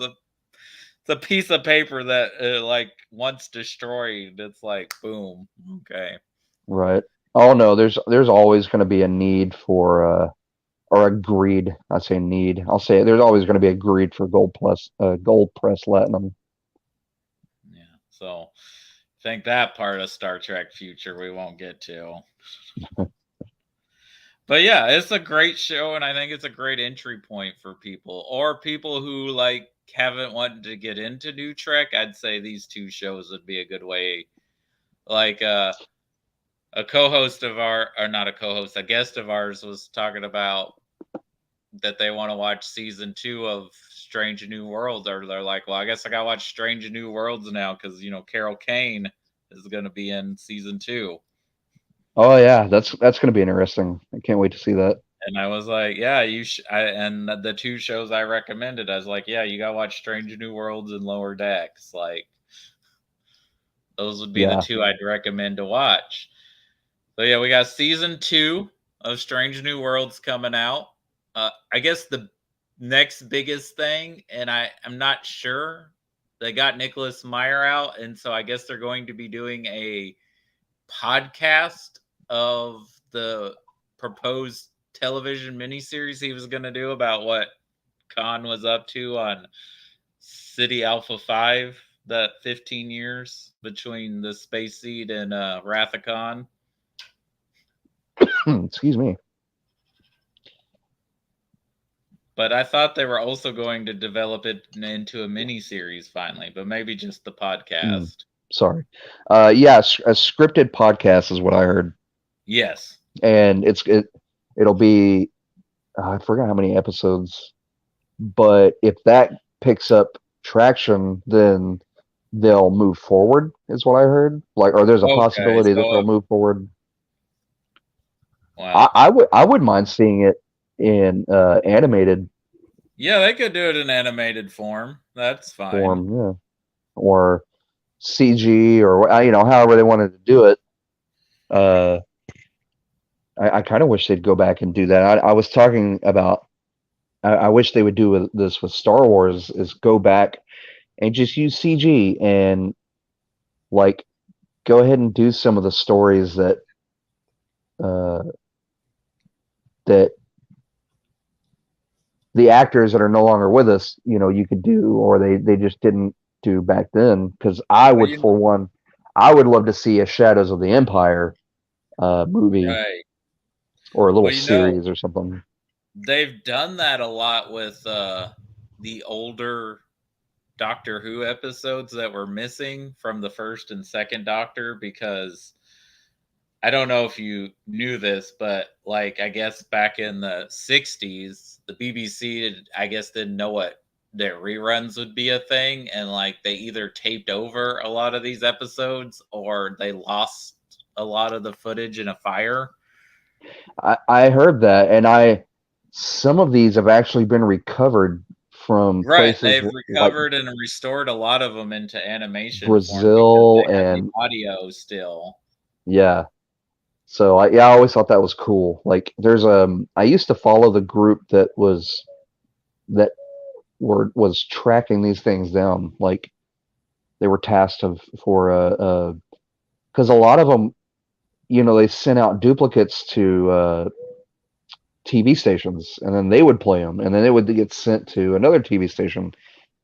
Speaker 1: a piece of paper that like once destroyed, it's like boom. Okay.
Speaker 2: right. Oh no, there's always going to be a need for or a greed. I say need. I'll say there's always going to be a greed for gold press latinum.
Speaker 1: Yeah. So think that part of Star Trek future we won't get to. But yeah, it's a great show, and I think it's a great entry point for people or people who like haven't wanted to get into new Trek. I'd say these two shows would be a good way. Like a co-host of our, or not a co-host, a guest of ours was talking about that they want to watch season 2 of Strange New Worlds, or they're like, well, I guess I gotta watch Strange New Worlds now because Carol Kane is going to be in season 2.
Speaker 2: Oh yeah, that's going to be interesting. I can't wait to see that.
Speaker 1: And I was like, yeah, and the two shows I recommended, I was like, yeah, you gotta watch Strange New Worlds and Lower Decks. Like, those would be the
Speaker 2: Yeah.
Speaker 1: two I'd recommend to watch. So yeah, we got season 2 of Strange New Worlds coming out. I guess next biggest thing, and I'm not sure. They got Nicholas Meyer out, and so I guess they're going to be doing a podcast of the proposed television miniseries he was going to do about what Khan was up to on City Alpha 5, that 15 years between the Space Seed and Wrath of Khan.
Speaker 2: Excuse me.
Speaker 1: But I thought they were also going to develop it into a mini series finally, but maybe just the
Speaker 2: Mm,
Speaker 1: podcast.
Speaker 2: sorry. Yeah, a scripted podcast is what I heard,
Speaker 1: Yes.
Speaker 2: and it'll be I forgot how many episodes, but if that picks up traction, then they'll move forward. Is what I heard. Like, or there's a
Speaker 1: Okay.
Speaker 2: possibility that
Speaker 1: So,
Speaker 2: they'll move forward.
Speaker 1: wow.
Speaker 2: I would mind seeing it in animated
Speaker 1: Yeah, they could do it in animated form. That's fine.
Speaker 2: form, yeah, or CG, or however they wanted to do it. Uh, I kind of wish they'd go back and do that. I was talking about. I wish they would do this with Star Wars. Is go back and just use CG and like go ahead and do some of the stories uh, that the actors that are no longer with us, you could do, or they just didn't do back then. Because I
Speaker 1: Well,
Speaker 2: would, for one, I would love to see a Shadows of the Empire movie
Speaker 1: right.
Speaker 2: or a little
Speaker 1: Well,
Speaker 2: series or something.
Speaker 1: they've done that a lot with the older Doctor Who episodes that were missing from the first and second Doctor, because I don't know if you knew this, but like I guess back in the 60s, the BBC I guess didn't know what their reruns would be a thing, and like they either taped over a lot of these episodes or they lost a lot of the footage in a fire.
Speaker 2: I heard that, and some of these have actually been recovered from
Speaker 1: Right,
Speaker 2: places
Speaker 1: they've
Speaker 2: like
Speaker 1: recovered and restored a lot of them into animation form because
Speaker 2: Brazil
Speaker 1: they have the
Speaker 2: and
Speaker 1: audio still.
Speaker 2: yeah. So I always thought that was cool. Like there's I used to follow the group that was tracking these things down. Like they were tasked of for because a lot of them, they sent out duplicates to TV stations, and then they would play them, and then they would get sent to another TV station,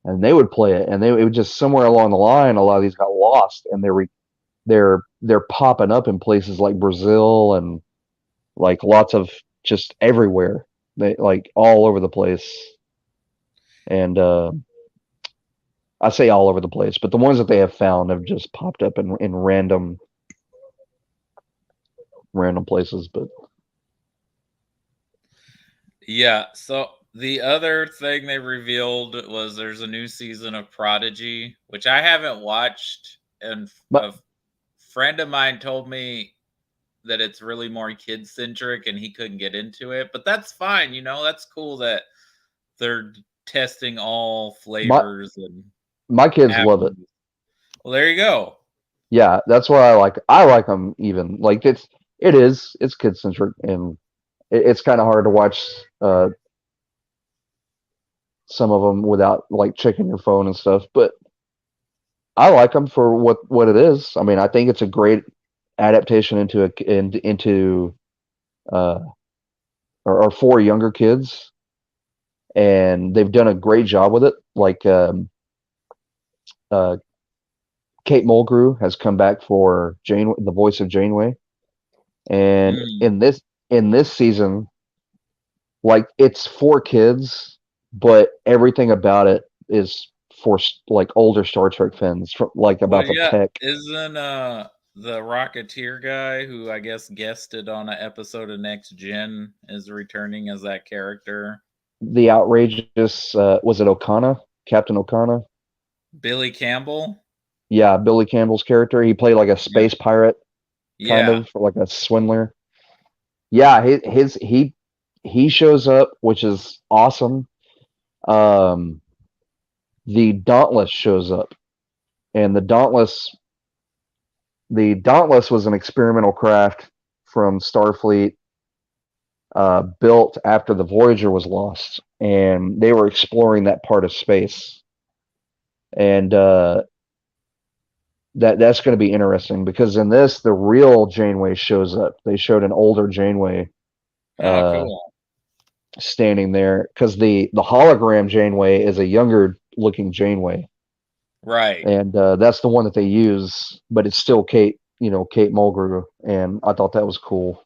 Speaker 2: and they would play it, and it would just somewhere along the line, a lot of these got lost, and they're popping up in places like Brazil and like lots of just everywhere. They like all over the place, and I say all over the place, but the ones that they have found have just popped up in random places. But
Speaker 1: Yeah, so the other thing they revealed was there's a new season of Prodigy, which I haven't watched, and
Speaker 2: but
Speaker 1: a friend of mine told me that it's really more kid centric and he couldn't get into it, but that's fine, that's cool that they're testing all
Speaker 2: my
Speaker 1: flavors and
Speaker 2: my kids love it.
Speaker 1: avenues. Well, there you go.
Speaker 2: Yeah, that's why I like them even. Like it's kid centric, and it's kind of hard to watch some of them without like checking your phone and stuff. But I like them for what it is. I mean, I think it's a great adaptation into uh or for younger kids, and they've done a great job with it. Like uh, Kate Mulgrew has come back for Jane, the voice of Janeway, and
Speaker 1: Mm.
Speaker 2: in this season, like it's for kids, but everything about it is for like older Star Trek fans, like
Speaker 1: Well,
Speaker 2: about the
Speaker 1: yeah,
Speaker 2: tech.
Speaker 1: isn't the Rocketeer guy who I guess guested on an episode of Next Gen is returning as that character?
Speaker 2: The outrageous was it Okana, Captain Okana?
Speaker 1: Billy Campbell?
Speaker 2: Yeah, Billy Campbell's character. He played like a
Speaker 1: Yeah.
Speaker 2: space pirate, kind
Speaker 1: Yeah.
Speaker 2: of like a swindler. Yeah, he shows up, which is awesome. Um, the Dauntless shows up, and the Dauntless was an experimental craft from Starfleet, built after the Voyager was lost, and they were exploring that part of space, and that's going to be interesting because in this the real Janeway shows up. They showed an older Janeway
Speaker 1: Oh,
Speaker 2: uh,
Speaker 1: cool.
Speaker 2: standing there because the hologram Janeway is a younger looking Janeway,
Speaker 1: Right.
Speaker 2: and that's the one that they use, but it's still Kate, Kate Mulgrew, and I thought that was cool.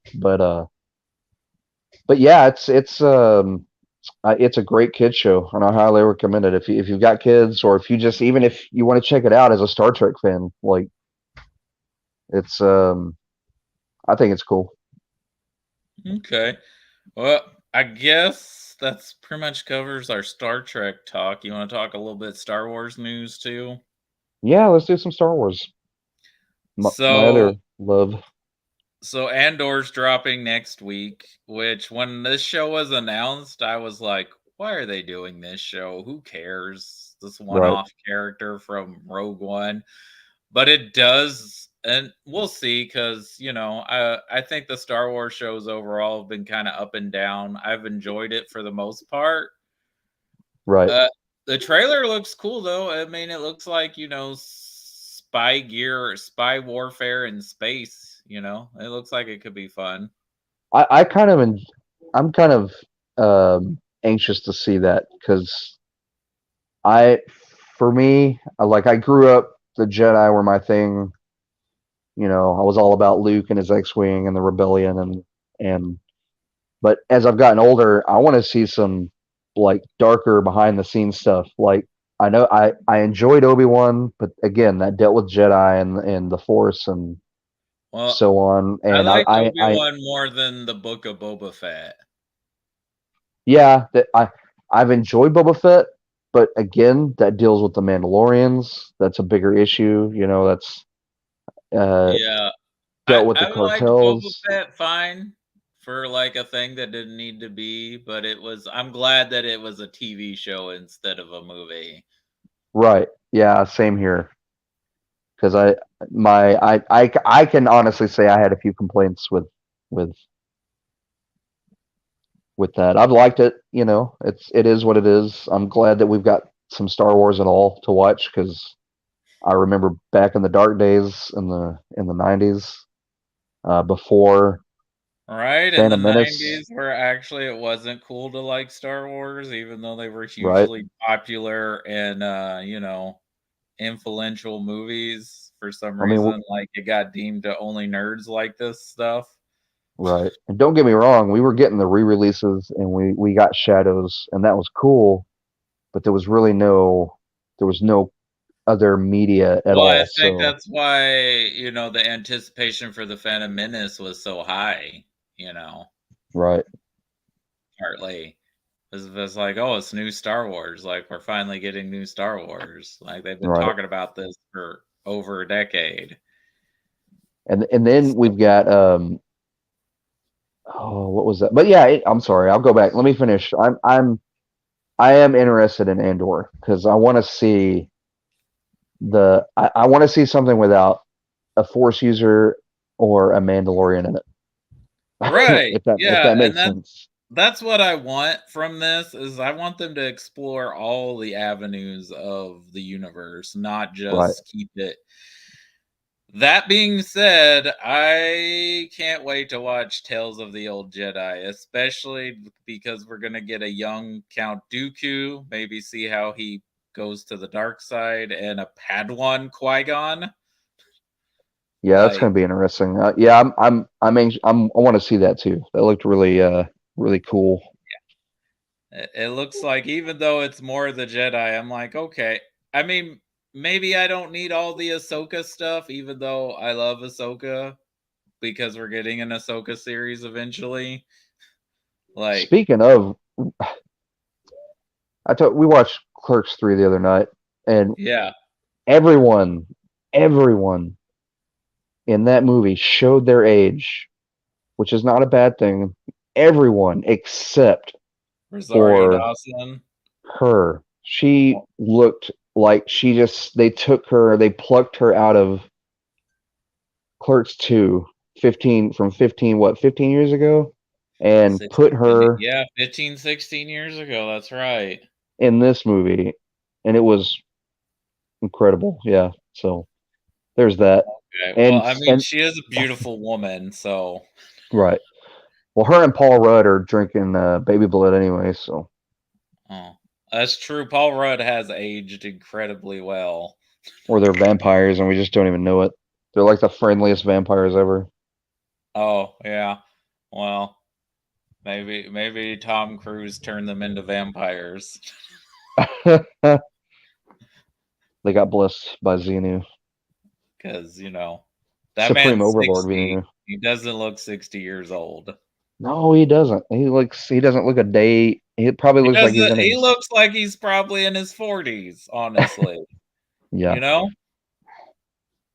Speaker 2: But yeah, it's a great kid show, and I highly recommend it if you've got kids, or if you just even if you want to check it out as a Star Trek fan. Like it's I think it's cool.
Speaker 1: Okay. Well, I guess that's pretty much covers our Star Trek talk. You want to talk a little bit Star Wars news too?
Speaker 2: Yeah, let's do some Star Wars. My
Speaker 1: So,
Speaker 2: other love.
Speaker 1: Andor's dropping next week, which when this show was announced, I was like, why are they doing this show? Who cares? This
Speaker 2: Right,
Speaker 1: one-off character from Rogue One. But it does, and we'll see because, I think the Star Wars shows overall have been kind of up and down. I've enjoyed it for the most part.
Speaker 2: right.
Speaker 1: Uh, the trailer looks cool though. I mean, it looks like, spy gear, spy warfare in space, It looks like it could be fun.
Speaker 2: I kind of I'm kind of anxious to see that because I for me like I grew up the Jedi were my thing. I was all about Luke and his X-wing and the rebellion and but as I've gotten older, I want to see some like darker behind the scenes stuff. Like I know I enjoyed Obi-Wan, but again, that dealt with Jedi and the Force and
Speaker 1: Well,
Speaker 2: so on.
Speaker 1: I
Speaker 2: And
Speaker 1: liked Obi-Wan more than the Book of Boba Fett.
Speaker 2: yeah, that I've enjoyed Boba Fett, but again, that deals with the Mandalorians. That's a bigger issue. That's uh,
Speaker 1: Yeah.
Speaker 2: dealt with the
Speaker 1: I liked Boba
Speaker 2: cartels.
Speaker 1: Fett fine for like a thing that didn't need to be, but I'm glad that it was a TV show instead of a movie.
Speaker 2: Right. Yeah, same here. Because I can honestly say I had a few complaints with with that. I've liked it. It is what it is. I'm glad that we've got some Star Wars and all to watch because I remember back in the dark days in the '90s, before
Speaker 1: Right, in the
Speaker 2: Phantom Menace.
Speaker 1: 90s where actually it wasn't cool to like Star Wars, even though they were
Speaker 2: Right.
Speaker 1: hugely popular and, influential movies. For some
Speaker 2: I mean,
Speaker 1: reason, like, it got deemed to only nerds like this stuff.
Speaker 2: right. And don't get me wrong, we were getting the re-releases and we got Shadows and that was cool, but there was no other media at
Speaker 1: Well, I
Speaker 2: all.
Speaker 1: think
Speaker 2: So,
Speaker 1: that's why, the anticipation for the Phantom Menace was so high, you know,
Speaker 2: right,
Speaker 1: partly. It's like, "Oh, it's new Star Wars, like, we're finally getting new Star Wars." Like, they've been
Speaker 2: right.
Speaker 1: talking about this for over a decade.
Speaker 2: And then
Speaker 1: So
Speaker 2: we've got oh, what was that? But yeah, I'm sorry. I'll go back. Let me finish. I am interested in Andor because I want to see something without a Force user or a Mandalorian in it.
Speaker 1: right,
Speaker 2: If
Speaker 1: yeah,
Speaker 2: that
Speaker 1: and
Speaker 2: makes sense.
Speaker 1: that's what I want from this is I want them to explore all the avenues of the universe, not
Speaker 2: Right.
Speaker 1: just keep it. That being said, I can't wait to watch Tales of the Old Jedi, especially because we're gonna get a young Count Dooku, maybe see how he goes to the dark side, and a Padawan Qui-Gon.
Speaker 2: Yeah, that's
Speaker 1: Like,
Speaker 2: going to be interesting. Yeah, I want to see that too. That looked really cool.
Speaker 1: it looks like even though it's more of the Jedi, I'm like, okay. I mean, maybe I don't need all the Ahsoka stuff, even though I love Ahsoka because we're getting an Ahsoka series eventually. Like,
Speaker 2: Speaking of, we watched Clerks 3 the other night, and
Speaker 1: yeah,
Speaker 2: everyone, everyone in that movie showed their age, which is not a bad thing. Everyone except
Speaker 1: Rosario
Speaker 2: for
Speaker 1: Dawson.
Speaker 2: her. She looked like they plucked her out of Clerks 2 15 from 15 what 15 years ago. and put
Speaker 1: 16,
Speaker 2: her
Speaker 1: yeah, 15, 16 years ago. That's right.
Speaker 2: in this movie, and it was incredible. Yeah, so there's that,
Speaker 1: Okay. Well,
Speaker 2: and
Speaker 1: I mean,
Speaker 2: and
Speaker 1: she is a beautiful woman, so
Speaker 2: right. Well, her and Paul Rudd are drinking baby blood anyway, so
Speaker 1: oh, that's true. Paul Rudd has aged incredibly well.
Speaker 2: or they're vampires, and we just don't even know it. They're like the friendliest vampires ever.
Speaker 1: Oh, yeah. Well, maybe Tom Cruise turned them into vampires
Speaker 2: They got blessed by Xenu,
Speaker 1: because, that
Speaker 2: Supreme
Speaker 1: man's
Speaker 2: Overlord
Speaker 1: 60.
Speaker 2: Xenu.
Speaker 1: He doesn't look 60 years old.
Speaker 2: No, he doesn't. He doesn't look a day. He probably
Speaker 1: He
Speaker 2: looks like he's
Speaker 1: doesn't
Speaker 2: in
Speaker 1: he
Speaker 2: his
Speaker 1: looks like he's probably in his 40s, honestly.
Speaker 2: yeah.
Speaker 1: You know?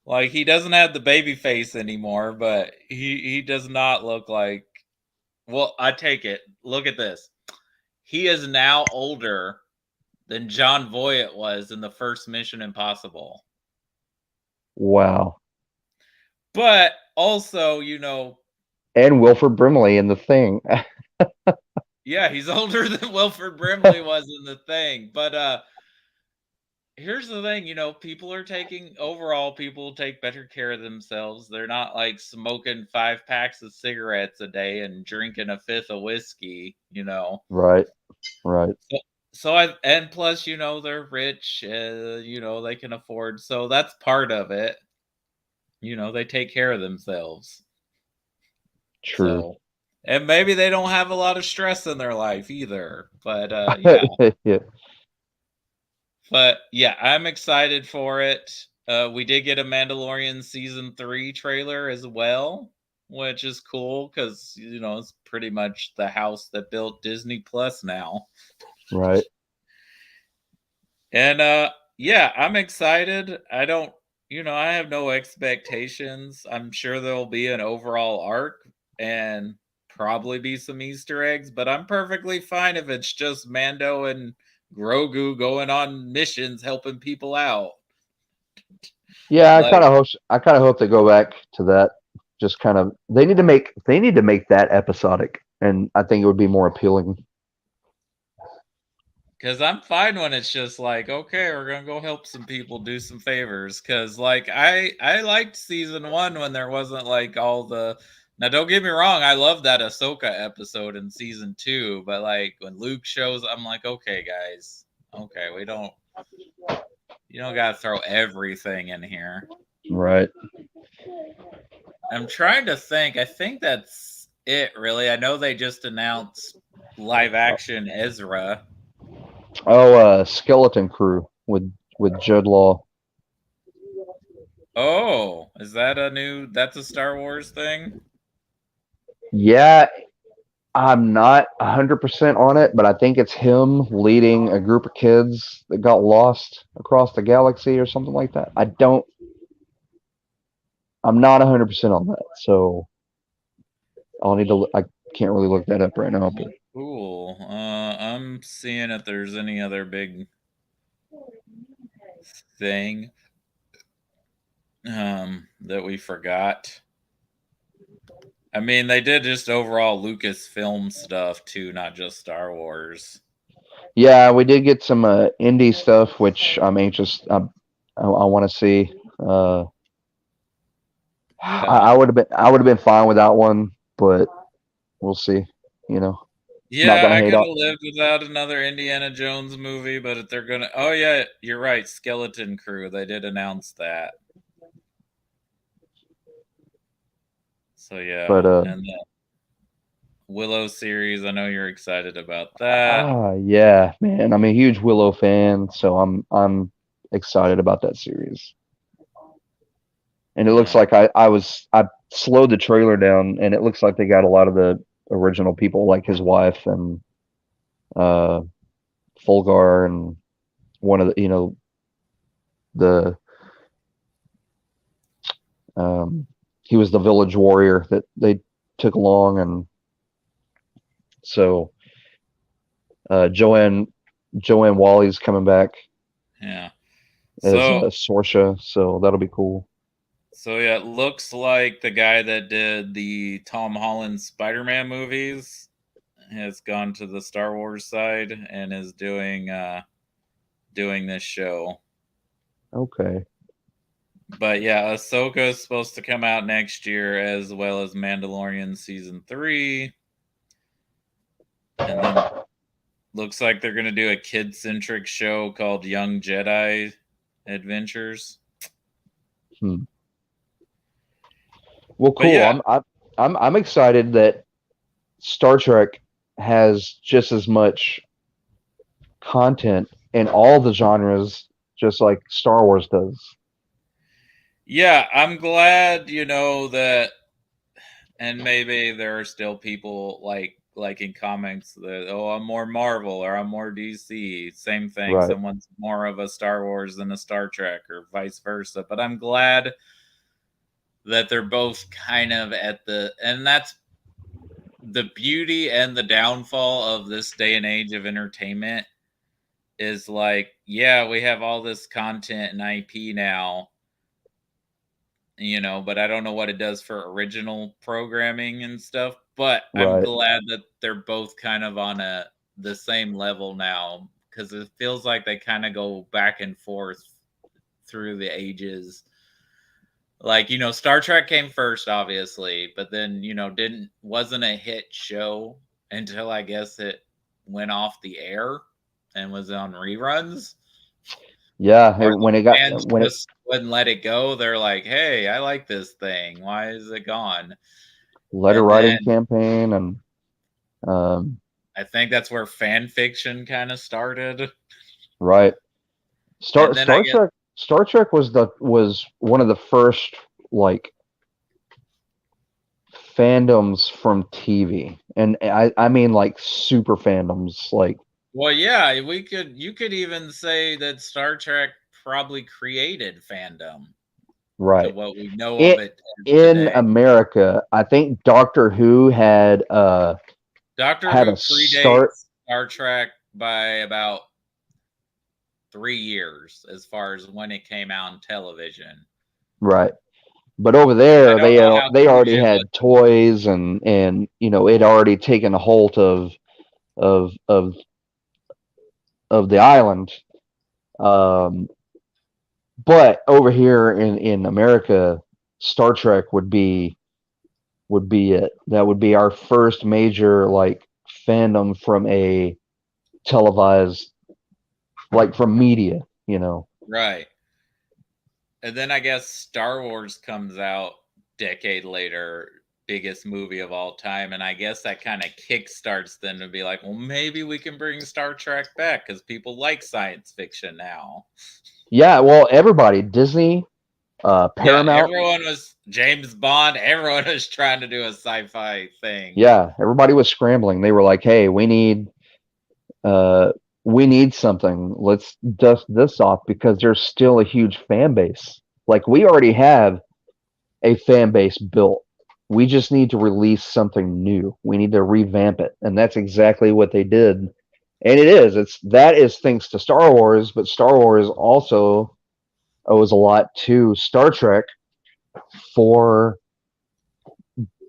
Speaker 1: Like he doesn't have the baby face anymore, but he does not look like, well, I take it. Look at this. He is now older than John Voight was in the first Mission Impossible.
Speaker 2: Wow.
Speaker 1: But also,
Speaker 2: And Wilford Brimley in The Thing.
Speaker 1: yeah, he's older than Wilford Brimley was in the thing. But here's the thing, people take better care of themselves. They're not like smoking 5 packs of cigarettes a day and drinking a fifth of whiskey.
Speaker 2: Right. Right.
Speaker 1: So, and plus, they're rich, they can afford. So that's part of it. They take care of themselves.
Speaker 2: True.
Speaker 1: So, and maybe they don't have a lot of stress in their life either. But yeah.
Speaker 2: Yeah.
Speaker 1: But yeah, I'm excited for it. We did get a Mandalorian season 3 trailer as well, which is cool because it's pretty much the house that built Disney Plus now.
Speaker 2: Right.
Speaker 1: And yeah, I'm excited. I have no expectations. I'm sure there'll be an overall arc and probably be some Easter eggs, but I'm perfectly fine if it's just Mando and Grogu going on missions helping people out.
Speaker 2: Yeah,
Speaker 1: Like,
Speaker 2: I kind of hope they go back to that. Just kind of they need to make that episodic, and I think it would be more appealing.
Speaker 1: because I'm fine when it's just like, okay, we're gonna go help some people, do some favors. Because like I liked season 1 when there wasn't like all the. Now, don't get me wrong, I love that Ahsoka episode in season 2, but like when Luke shows, I'm like, okay, guys, okay, you don't gotta throw everything in here.
Speaker 2: Right.
Speaker 1: I'm trying to think. I think that's it, really. I know they just announced live action Ezra.
Speaker 2: Oh, Skeleton Crew with Judd Law.
Speaker 1: Oh, is that that's a Star Wars thing?
Speaker 2: Yeah, I'm not 100% on it, but I think it's him leading a group of kids that got lost across the galaxy or something like that. I'm not 100% on that. So I can't really look that up right now, but
Speaker 1: Cool. I'm seeing if there's any other big thing that we forgot. I mean, they did just overall Lucasfilm stuff too, not just Star Wars.
Speaker 2: yeah, we did get some indie stuff, which I'm anxious. I want to see.
Speaker 1: Yeah.
Speaker 2: I would have been fine with that one, but we'll see. You know, not
Speaker 1: Yeah,
Speaker 2: gonna
Speaker 1: I
Speaker 2: hate
Speaker 1: could have
Speaker 2: on.
Speaker 1: lived without another Indiana Jones movie, but if they're gonna, oh yeah, you're right, Skeleton Crew. They did announce that. So
Speaker 2: But
Speaker 1: yeah, and the Willow series. I know you're excited about that.
Speaker 2: yeah, man, I'm a huge Willow fan, so I'm excited about that series. And it looks
Speaker 1: Yeah.
Speaker 2: like I slowed the trailer down, and it looks like they got a lot of the original people, like his wife and uh Fulgar and one of the the he was the village warrior that they took along, and so Joanne Wally's coming back
Speaker 1: Yeah.
Speaker 2: as
Speaker 1: So
Speaker 2: Sorsha, so that'll be cool.
Speaker 1: So yeah, it looks like the guy that did the Tom Holland Spider-Man movies has gone to the Star Wars side and is doing this show.
Speaker 2: Okay.
Speaker 1: But yeah, Ahsoka is supposed to come out next year, as well as Mandalorian season 3, and then looks like they're gonna do a kid-centric show called Young Jedi Adventures.
Speaker 2: Hmm. Well,
Speaker 1: But
Speaker 2: cool.
Speaker 1: yeah,
Speaker 2: I'm excited that Star Trek has just as much content in all the genres, just like Star Wars does.
Speaker 1: yeah, I'm glad that, and maybe there are still people like in comics that, oh, I'm more Marvel or I'm more DC. Same thing.
Speaker 2: Right.
Speaker 1: Someone's more of a Star Wars than a Star Trek, or vice versa. But I'm glad that they're both kind of at the, and that's the beauty and the downfall of this day and age of entertainment, is like, yeah, we have all this content and IP now, but I don't know what it does for original programming and stuff. But I'm
Speaker 2: Right.
Speaker 1: glad that they're both kind of on the same level now, because it feels like they kind of go back and forth through the ages. Like, Star Trek came first, obviously, but then, didn't wasn't a hit show until I guess it went off the air and was on reruns,
Speaker 2: Yeah.
Speaker 1: or
Speaker 2: When it
Speaker 1: the
Speaker 2: got
Speaker 1: fans
Speaker 2: when it
Speaker 1: just wouldn't let it go. They're like, "Hey, I like this thing. Why is it gone?"
Speaker 2: letter
Speaker 1: And
Speaker 2: writing
Speaker 1: then
Speaker 2: campaign and um,
Speaker 1: I think that's where fan fiction kind of started.
Speaker 2: right.
Speaker 1: And then I guess,
Speaker 2: Star Trek was one of the first like fandoms from TV, and I mean like super fandoms, like
Speaker 1: well, yeah, you could even say that Star Trek probably created fandom to
Speaker 2: right.
Speaker 1: what we know of
Speaker 2: It
Speaker 1: it
Speaker 2: in
Speaker 1: today.
Speaker 2: America, I think Doctor Who
Speaker 1: Doctor
Speaker 2: had
Speaker 1: Who
Speaker 2: a start
Speaker 1: predates Star Trek by about 3 years as far as when it came out on television.
Speaker 2: right, but over
Speaker 1: I
Speaker 2: there
Speaker 1: don't know how
Speaker 2: they
Speaker 1: huge
Speaker 2: already
Speaker 1: it was.
Speaker 2: had toys and it already taken a hold of of of the island. Um, but over here in America, Star Trek would be it. That would be our first major like fandom from a televised like from media.
Speaker 1: Right. And then I guess Star Wars comes out decade later, biggest movie of all time, and I guess that kind of kickstarts them to be like, well, maybe we can bring Star Trek back because people like science fiction now.
Speaker 2: Yeah, well, everybody, Disney,
Speaker 1: Yeah,
Speaker 2: Paramount,
Speaker 1: everyone was James Bond. Everyone was trying to do a sci-fi thing.
Speaker 2: yeah, everybody was scrambling. They were like, "Hey, uh we need something. Let's dust this off because there's still a huge fan base. Like we already have a fan base built. We just need to release something new. We need to revamp it." And that's exactly what they did. And that is thanks to Star Wars, but Star Wars also owes a lot to Star Trek for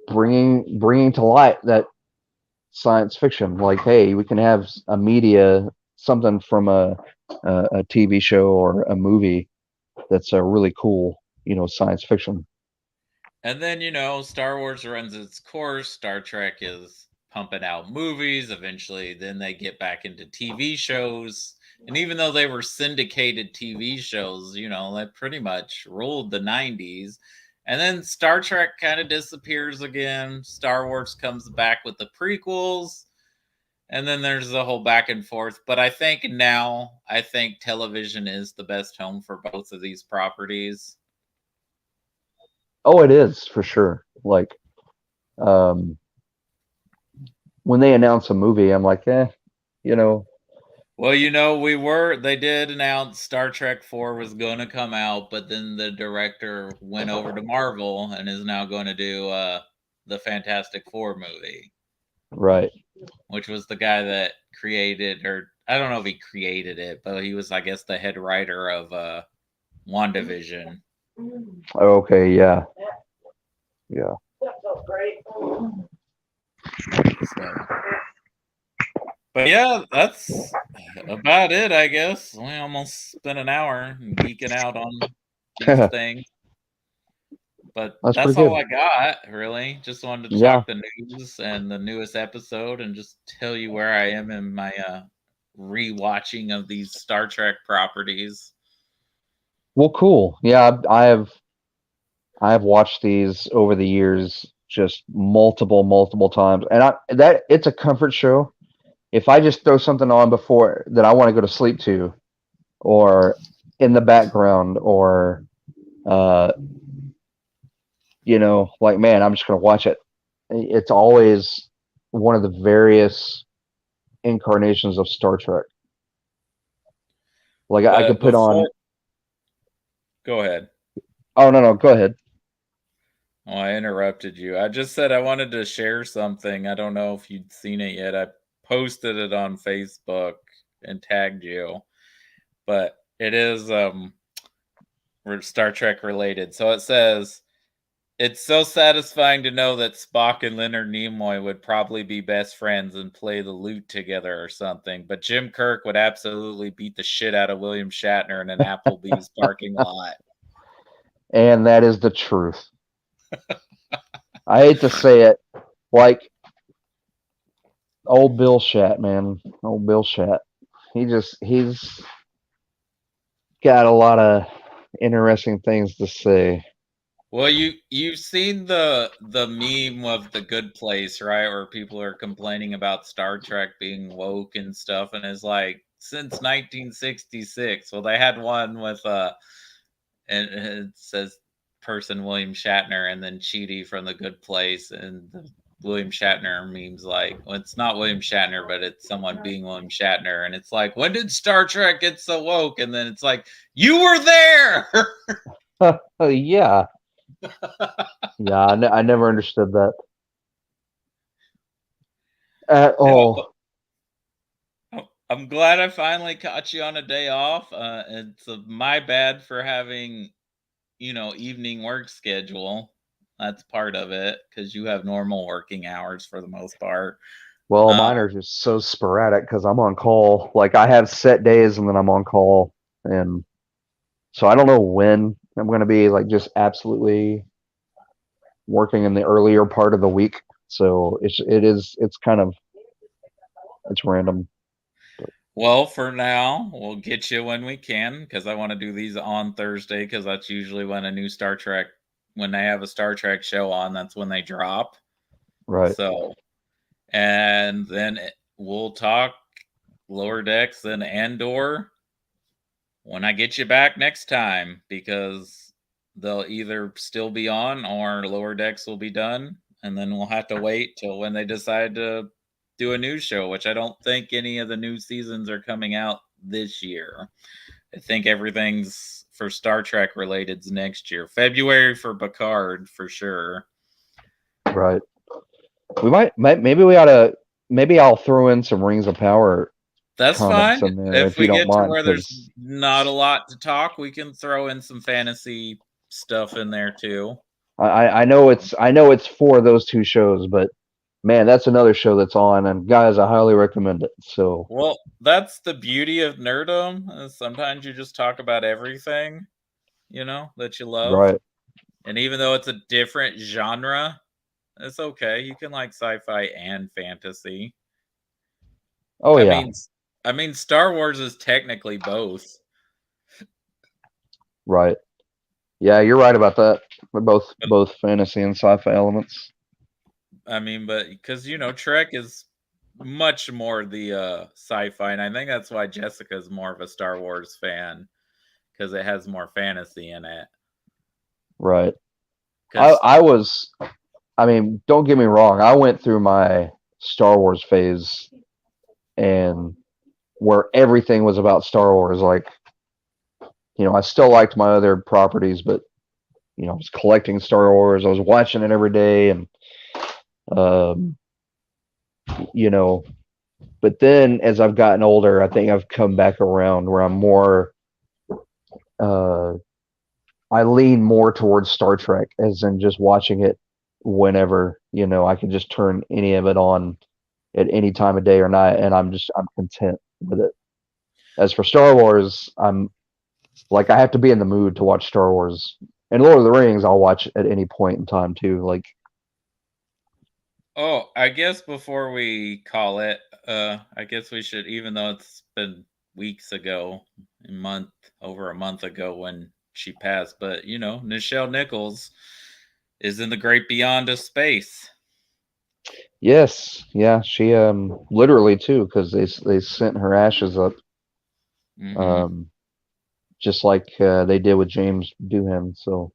Speaker 2: bringing to light that science fiction. Like, hey, we can have a media something from a TV show or a movie that's a really cool, science fiction.
Speaker 1: And then, Star Wars runs its course. Star Trek is pumping out movies. Eventually, then they get back into TV shows. And even though they were syndicated TV shows, they pretty much ruled the 90s. And then Star Trek kind of disappears again. Star Wars comes back with the prequels. And then there's the whole back and forth. But I think television is the best home for both of these properties.
Speaker 2: Oh, it is for sure. Like um, when they announce a movie, I'm like, you know,
Speaker 1: Well, they did announce Star Trek 4 was going to come out, but then the director went over to Marvel and is now going to do the Fantastic Four movie,
Speaker 2: right.
Speaker 1: which was the guy that created, or I don't know if he created it, but he was, I guess, the head writer of WandaVision.
Speaker 2: Okay, yeah, yeah.
Speaker 1: So, but yeah, that's about it, I guess. We almost spent an hour geeking out on these
Speaker 2: That's
Speaker 1: things. But
Speaker 2: pretty
Speaker 1: that's all
Speaker 2: good.
Speaker 1: I got, really. Just wanted to
Speaker 2: Yeah.
Speaker 1: talk the news and the newest episode and just tell you where I am in my rewatching of these Star Trek properties.
Speaker 2: Well, cool. Yeah, I have watched these over the years just multiple times, and that it's a comfort show. If I just throw something on before that I want to go to sleep to, or in the background, or uh, like man, I'm just gonna watch it. It's always one of the various incarnations of Star Trek. Like I
Speaker 1: But
Speaker 2: could put on.
Speaker 1: before, go ahead.
Speaker 2: Oh no, no, go ahead.
Speaker 1: Oh, I interrupted you. I just said I wanted to share something. I don't know if you'd seen it yet. I posted it on Facebook and tagged you, but it is Star Trek related. So it says it's so satisfying to know that Spock and Leonard Nimoy would probably be best friends and play the lute together or something, but Jim Kirk would absolutely beat the shit out of William Shatner in an Applebee's parking lot.
Speaker 2: And that is the truth. I hate to say it, like old Bill Shat, man, old Bill Shat. He's got a lot of interesting things to say.
Speaker 1: Well, you've seen the meme of the Good Place, right? Where people are complaining about Star Trek being woke and stuff, and it's like since 1966. Well, they had one with and it says person William Shatner and then Cheaty from the Good Place, and the William Shatner memes like, well, it's not William Shatner, but it's someone being William Shatner, and it's like, when did Star Trek get so woke? And then it's like, you were there.
Speaker 2: Yeah, yeah. I never understood that at
Speaker 1: Yeah,
Speaker 2: all.
Speaker 1: I'm glad I finally caught you on a day off. It's my bad for having, evening work schedule. That's part of it because you have normal working hours for the most part.
Speaker 2: Well,
Speaker 1: Uh,
Speaker 2: mine are just so sporadic because I'm on call. Like I have set days and then I'm on call, and so I don't know when I'm going to be like just absolutely working in the earlier part of the week. So it's kind of it's random.
Speaker 1: well, for now, we'll get you when we can because I want to do these on Thursday because that's usually when when they have a Star Trek show on, that's when they drop.
Speaker 2: Right.
Speaker 1: So, and then we'll talk Lower Decks and Andor when I get you back next time because they'll either still be on or Lower Decks will be done. And then we'll have to wait till when they decide to do a new show, which I don't think any of the new seasons are coming out this year. I think everything's for Star Trek related's next year. February for Picard for sure.
Speaker 2: Right. Maybe we ought to maybe I'll throw in some Rings of Power
Speaker 1: That's
Speaker 2: comments
Speaker 1: fine.
Speaker 2: in there
Speaker 1: If
Speaker 2: if you
Speaker 1: we
Speaker 2: don't
Speaker 1: get to
Speaker 2: mind,
Speaker 1: where there's
Speaker 2: because
Speaker 1: not a lot to talk, we can throw in some fantasy stuff in there too.
Speaker 2: I know it's for those two shows, but man, that's another show that's on, and guys, I highly recommend it. So
Speaker 1: Well, that's the beauty of nerdom. Is sometimes you just talk about everything, that you love.
Speaker 2: right.
Speaker 1: And even though it's a different genre, it's okay. You can like sci-fi and fantasy.
Speaker 2: Oh
Speaker 1: I
Speaker 2: yeah,
Speaker 1: mean I mean Star Wars is technically both.
Speaker 2: right. Yeah, you're right about that. They're both
Speaker 1: But
Speaker 2: both fantasy and sci-fi elements.
Speaker 1: I mean, but because Trek is much more the sci-fi, and I think that's why Jessica's more of a Star Wars fan because it has more fantasy in it.
Speaker 2: Right. I
Speaker 1: Because
Speaker 2: I was I mean, don't get me wrong. I went through my Star Wars phase and where everything was about Star Wars. Like, I still liked my other properties, but I was collecting Star Wars. I was watching it every day, and um, you know. But then as I've gotten older, I think I've come back around where uh, I lean more towards Star Trek, as in just watching it whenever, I can just turn any of it on at any time of day or night, and I'm content with it. As for Star Wars, I'm like I have to be in the mood to watch Star Wars. And Lord of the Rings, I'll watch at any point in time too. Like,
Speaker 1: Oh, I guess before we call it, I guess we should, even though it's been weeks ago, a month, over a month ago when she passed, but Nichelle Nichols is in the great beyond of space.
Speaker 2: yes, yeah, she literally too, because they sent her ashes up,
Speaker 1: Hmm.
Speaker 2: um, just like they did with James Doohan. So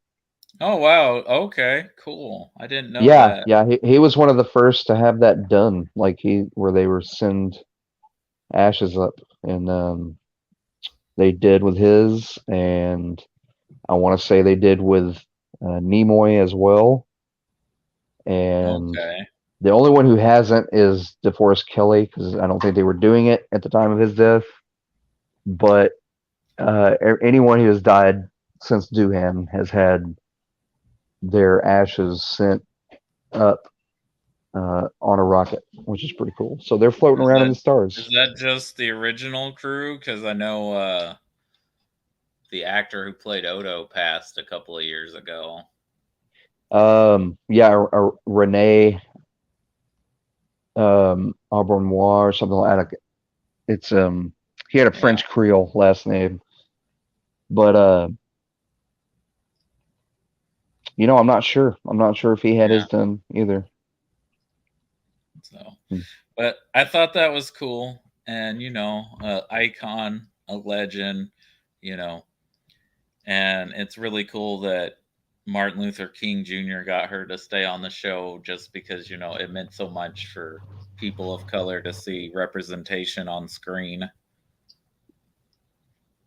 Speaker 1: Oh wow. Okay. Cool. I didn't know
Speaker 2: yeah,
Speaker 1: that.
Speaker 2: yeah, he was one of the first to have that done. Like where they were send ashes up, and they did with his, and I want to say they did with Nimoy as well. And
Speaker 1: Okay.
Speaker 2: the only one who hasn't is DeForest Kelly, because I don't think they were doing it at the time of his death. But anyone who has died since Doohan has had their ashes sent up on a rocket, which is pretty cool. So they're floating
Speaker 1: Is
Speaker 2: around in
Speaker 1: that
Speaker 2: the stars.
Speaker 1: is that just the original crew? Because I know the actor who played Odo passed a couple of years ago.
Speaker 2: Yeah, Renee Aubernois or something like that. It's he had a
Speaker 1: Yeah.
Speaker 2: French Creole last name, but I'm not sure. I'm not sure if he had
Speaker 1: Yeah.
Speaker 2: his done either.
Speaker 1: So,
Speaker 2: Hmm.
Speaker 1: but I thought that was cool, and icon, a legend, you know, and it's really cool that Martin Luther King Jr. got her to stay on the show just because it meant so much for people of color to see representation on screen,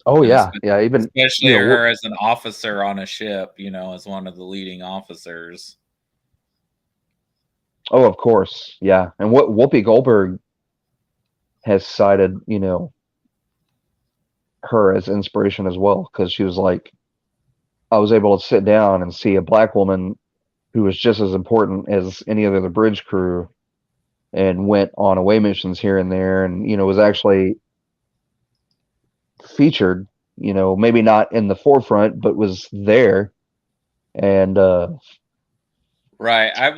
Speaker 2: Oh
Speaker 1: and
Speaker 2: yeah, yeah. Even
Speaker 1: especially her as an officer on a ship, as one of the leading officers.
Speaker 2: oh, of course, yeah. And what Whoopi Goldberg has cited, her as inspiration as well, because she was like, I was able to sit down and see a black woman who was just as important as any other of the bridge crew, and went on away missions here and there, and was actually featured. Maybe not in the forefront, but was there. And
Speaker 1: Right. I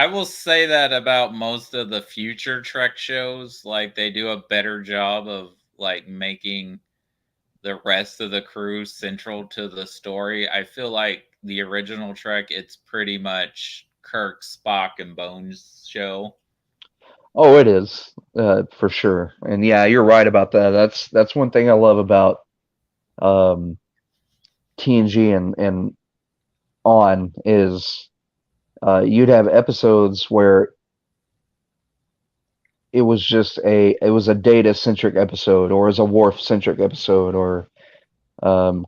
Speaker 1: will say that about most of the future Trek shows, like they do a better job of like making the rest of the crew central to the story. I feel like the original Trek, it's pretty much Kirk, Spock, and Bones show.
Speaker 2: oh, it is for sure. And yeah, you're right about that. That's one thing I love about um, TNG and on is you'd have episodes where it was a data centric episode, or it was a Worf centric episode, or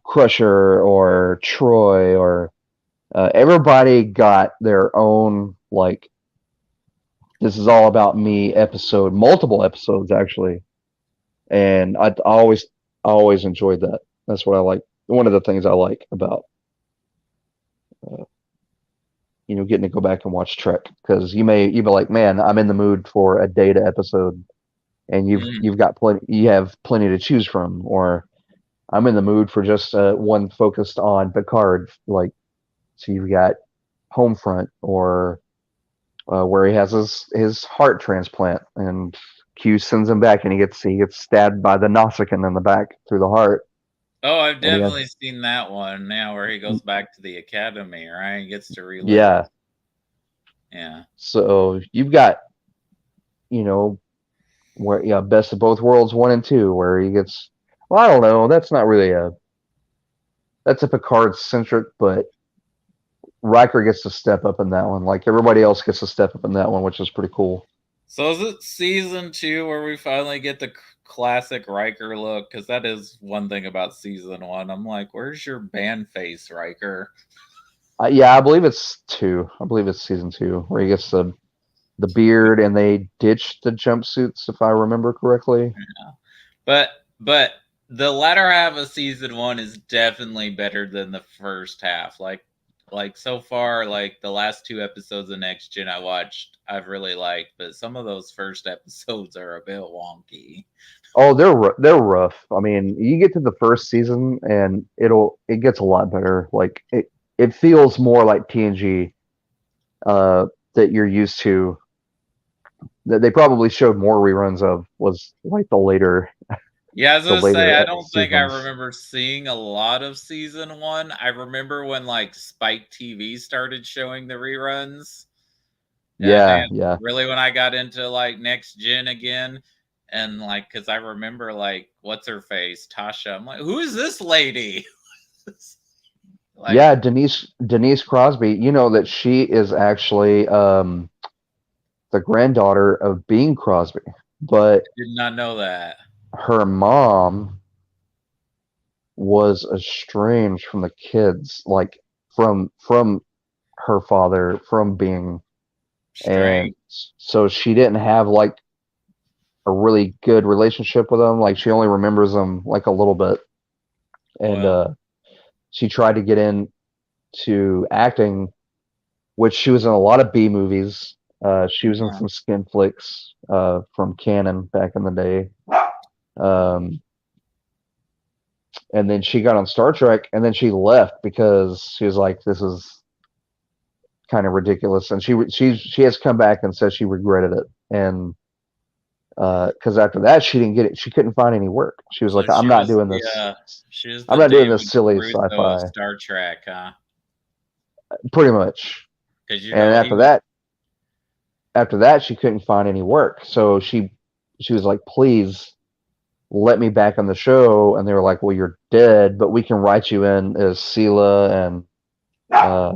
Speaker 2: Crusher, or Troy, or everybody got their own, like, this is all about me episode, multiple episodes actually, and I always enjoyed that. That's what I like. One of the things I like about uh, getting to go back and watch Trek, because you be like, man, I'm in the mood for a data episode, and
Speaker 1: Mhm.
Speaker 2: you have plenty to choose from, or I'm in the mood for just one focused on Picard, like, so you've got Homefront, or where he has his heart transplant, and Q sends him back, and he gets stabbed by the Nausicaan in the back through the heart,
Speaker 1: Oh, I've
Speaker 2: and he has,
Speaker 1: definitely seen that one now where he goes back to the academy, right? He gets to relive it.
Speaker 2: yeah.
Speaker 1: Yeah.
Speaker 2: So you've got, you know where, yeah, best of both worlds 1 and 2, where he gets, well, I don't know, that's a Picard centric, but Riker gets to step up in that one, like everybody else gets to step up in that one, which is pretty cool.
Speaker 1: So is it season two where we finally get the classic Riker look? Because that is one thing about season one. I'm like, where's your band face, Riker?
Speaker 2: Yeah, I believe it's two. I believe it's season 2 where he gets the beard, and they ditched the jumpsuits, if I remember correctly.
Speaker 1: But the latter half of season one is definitely better than the first half. Like so far, like the last two episodes of Next Gen I watched, I've really liked, but some of those first episodes are a bit wonky.
Speaker 2: Oh, they're rough. I mean, you get to the first season and it gets a lot better. Like it feels more like TNG uh, that you're used to. That they probably showed more reruns of was like
Speaker 1: Yeah, I was
Speaker 2: the
Speaker 1: gonna say
Speaker 2: later
Speaker 1: I don't think I
Speaker 2: seasons.
Speaker 1: remember seeing a lot of season one. I remember when like Spike TV started showing the reruns.
Speaker 2: Yeah,
Speaker 1: And
Speaker 2: yeah.
Speaker 1: really when I got into like Next Gen again, and like because I remember like what's her face, Tasha. I'm like, who is this lady? Like,
Speaker 2: Yeah, Denise Crosby, you know that she is actually the granddaughter of Bing Crosby, but
Speaker 1: did not know that.
Speaker 2: her mom was estranged from the kids, like from her father, from Bing, and
Speaker 1: Strange.
Speaker 2: so she didn't have like a really good relationship with them. Like she only remembers them like a little bit, and
Speaker 1: Well,
Speaker 2: she tried to get into acting, which she was in a lot of B movies. She was in
Speaker 1: uh-huh.
Speaker 2: some skin flicks from Canon back in the day. Um, and then she got on Star Trek, and then she left because she was like, "This is kind of ridiculous." And she has come back and said she regretted it, and because after that she didn't get it, she couldn't find any work. She was
Speaker 1: So
Speaker 2: like, "I'm not doing this.
Speaker 1: she was
Speaker 2: I'm
Speaker 1: the
Speaker 2: not doing this
Speaker 1: David
Speaker 2: silly
Speaker 1: Caruso of
Speaker 2: sci-fi."
Speaker 1: Star Trek, huh?
Speaker 2: Pretty much.
Speaker 1: Because you
Speaker 2: And
Speaker 1: know he
Speaker 2: after that, she couldn't find any work, so she was like, "Please let me back on the show." And they were like, "Well, you're dead, but we can write you in as Sela and uh,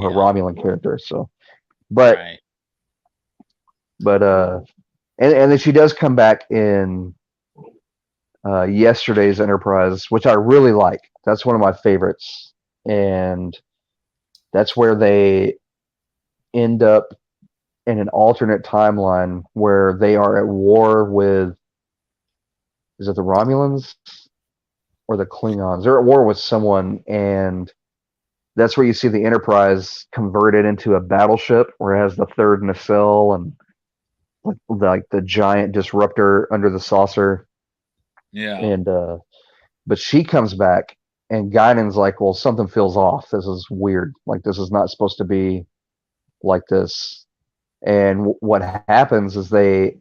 Speaker 2: her
Speaker 1: yeah,
Speaker 2: Romulan character." So, but
Speaker 1: right.
Speaker 2: but and then she does come back in yesterday's Enterprise, which I really like. That's one of my favorites, and that's where they end up in an alternate timeline where they are at war with, is it the Romulans or the Klingons? They're at war with someone, and that's where you see the Enterprise converted into a battleship where it has the third nacelle and like the giant disruptor under the saucer.
Speaker 1: Yeah.
Speaker 2: And but she comes back, and Guinan's like, "Well, something feels off. This is weird. Like this is not supposed to be like this." And what happens is they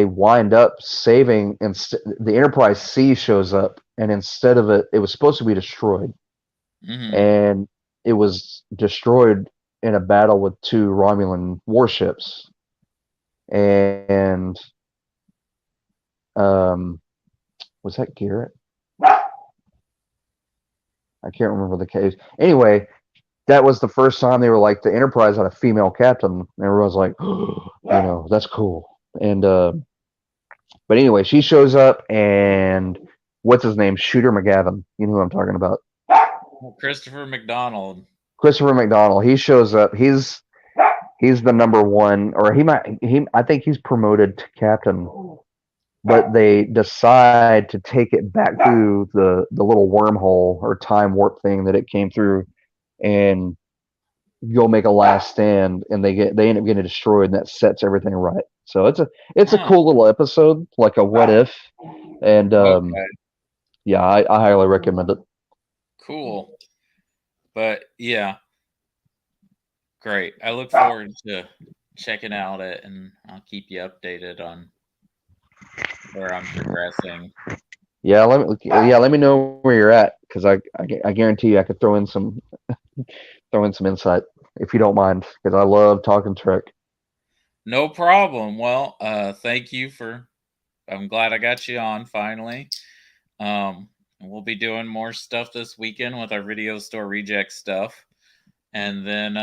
Speaker 2: wind up saving, and the Enterprise C shows up, and instead of it was supposed to be destroyed,
Speaker 1: Mm-hmm.
Speaker 2: and it was destroyed in a battle with two Romulan warships. And um, was that Garrett? I can't remember the case. Anyway, that was the first time they were like the Enterprise had a female captain, and everyone's like, that's cool. And but anyway, she shows up, and what's his name? Shooter McGavin. You know who I'm talking about?
Speaker 1: Well, Christopher McDonald.
Speaker 2: Christopher McDonald. He shows up. He's the number one, or he I think he's promoted to captain, but they decide to take it back through the little wormhole or time warp thing that it came through, and go make a last stand, and they end up getting destroyed, and that sets everything right. So it's a
Speaker 1: Oh,
Speaker 2: cool little episode, like a what if, and
Speaker 1: okay.
Speaker 2: yeah, I highly recommend it.
Speaker 1: Cool. But yeah, great. I look forward to checking out it, and I'll keep you updated on where I'm progressing.
Speaker 2: Let me know where you're at, because I guarantee you I could throw in some insight if you don't mind, because I love talking Trek.
Speaker 1: No problem. Well, thank you for. I'm glad I got you on finally. We'll be doing more stuff this weekend with our video store reject stuff, and then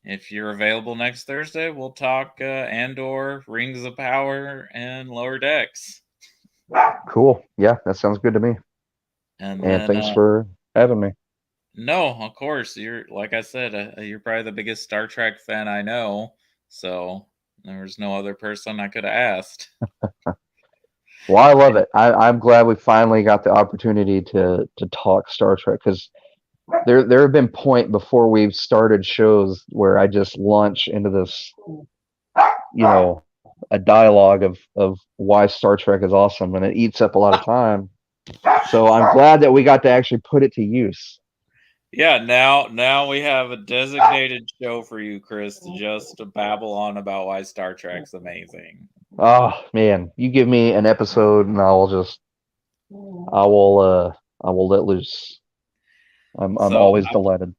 Speaker 1: if you're available next Thursday, we'll talk Andor, Rings of Power, and Lower Decks.
Speaker 2: Cool. Yeah, that sounds good to me.
Speaker 1: And
Speaker 2: And
Speaker 1: then
Speaker 2: thanks for having me.
Speaker 1: no, of course, you're like I said, you're probably the biggest Star Trek fan I know. So There was no other person I could have asked.
Speaker 2: Well, I love
Speaker 1: And
Speaker 2: it. I'm glad we finally got the opportunity to talk Star Trek because there have been point before we've started shows where I just launch into this, a dialogue of why Star Trek is awesome, and it eats up a lot of time. So I'm glad that we got to actually put it to use.
Speaker 1: yeah, now we have a designated show for you, Chris, to just to babble on about why Star Trek's amazing.
Speaker 2: Oh man, you give me an episode and I will let loose. I'm
Speaker 1: So
Speaker 2: always delighted.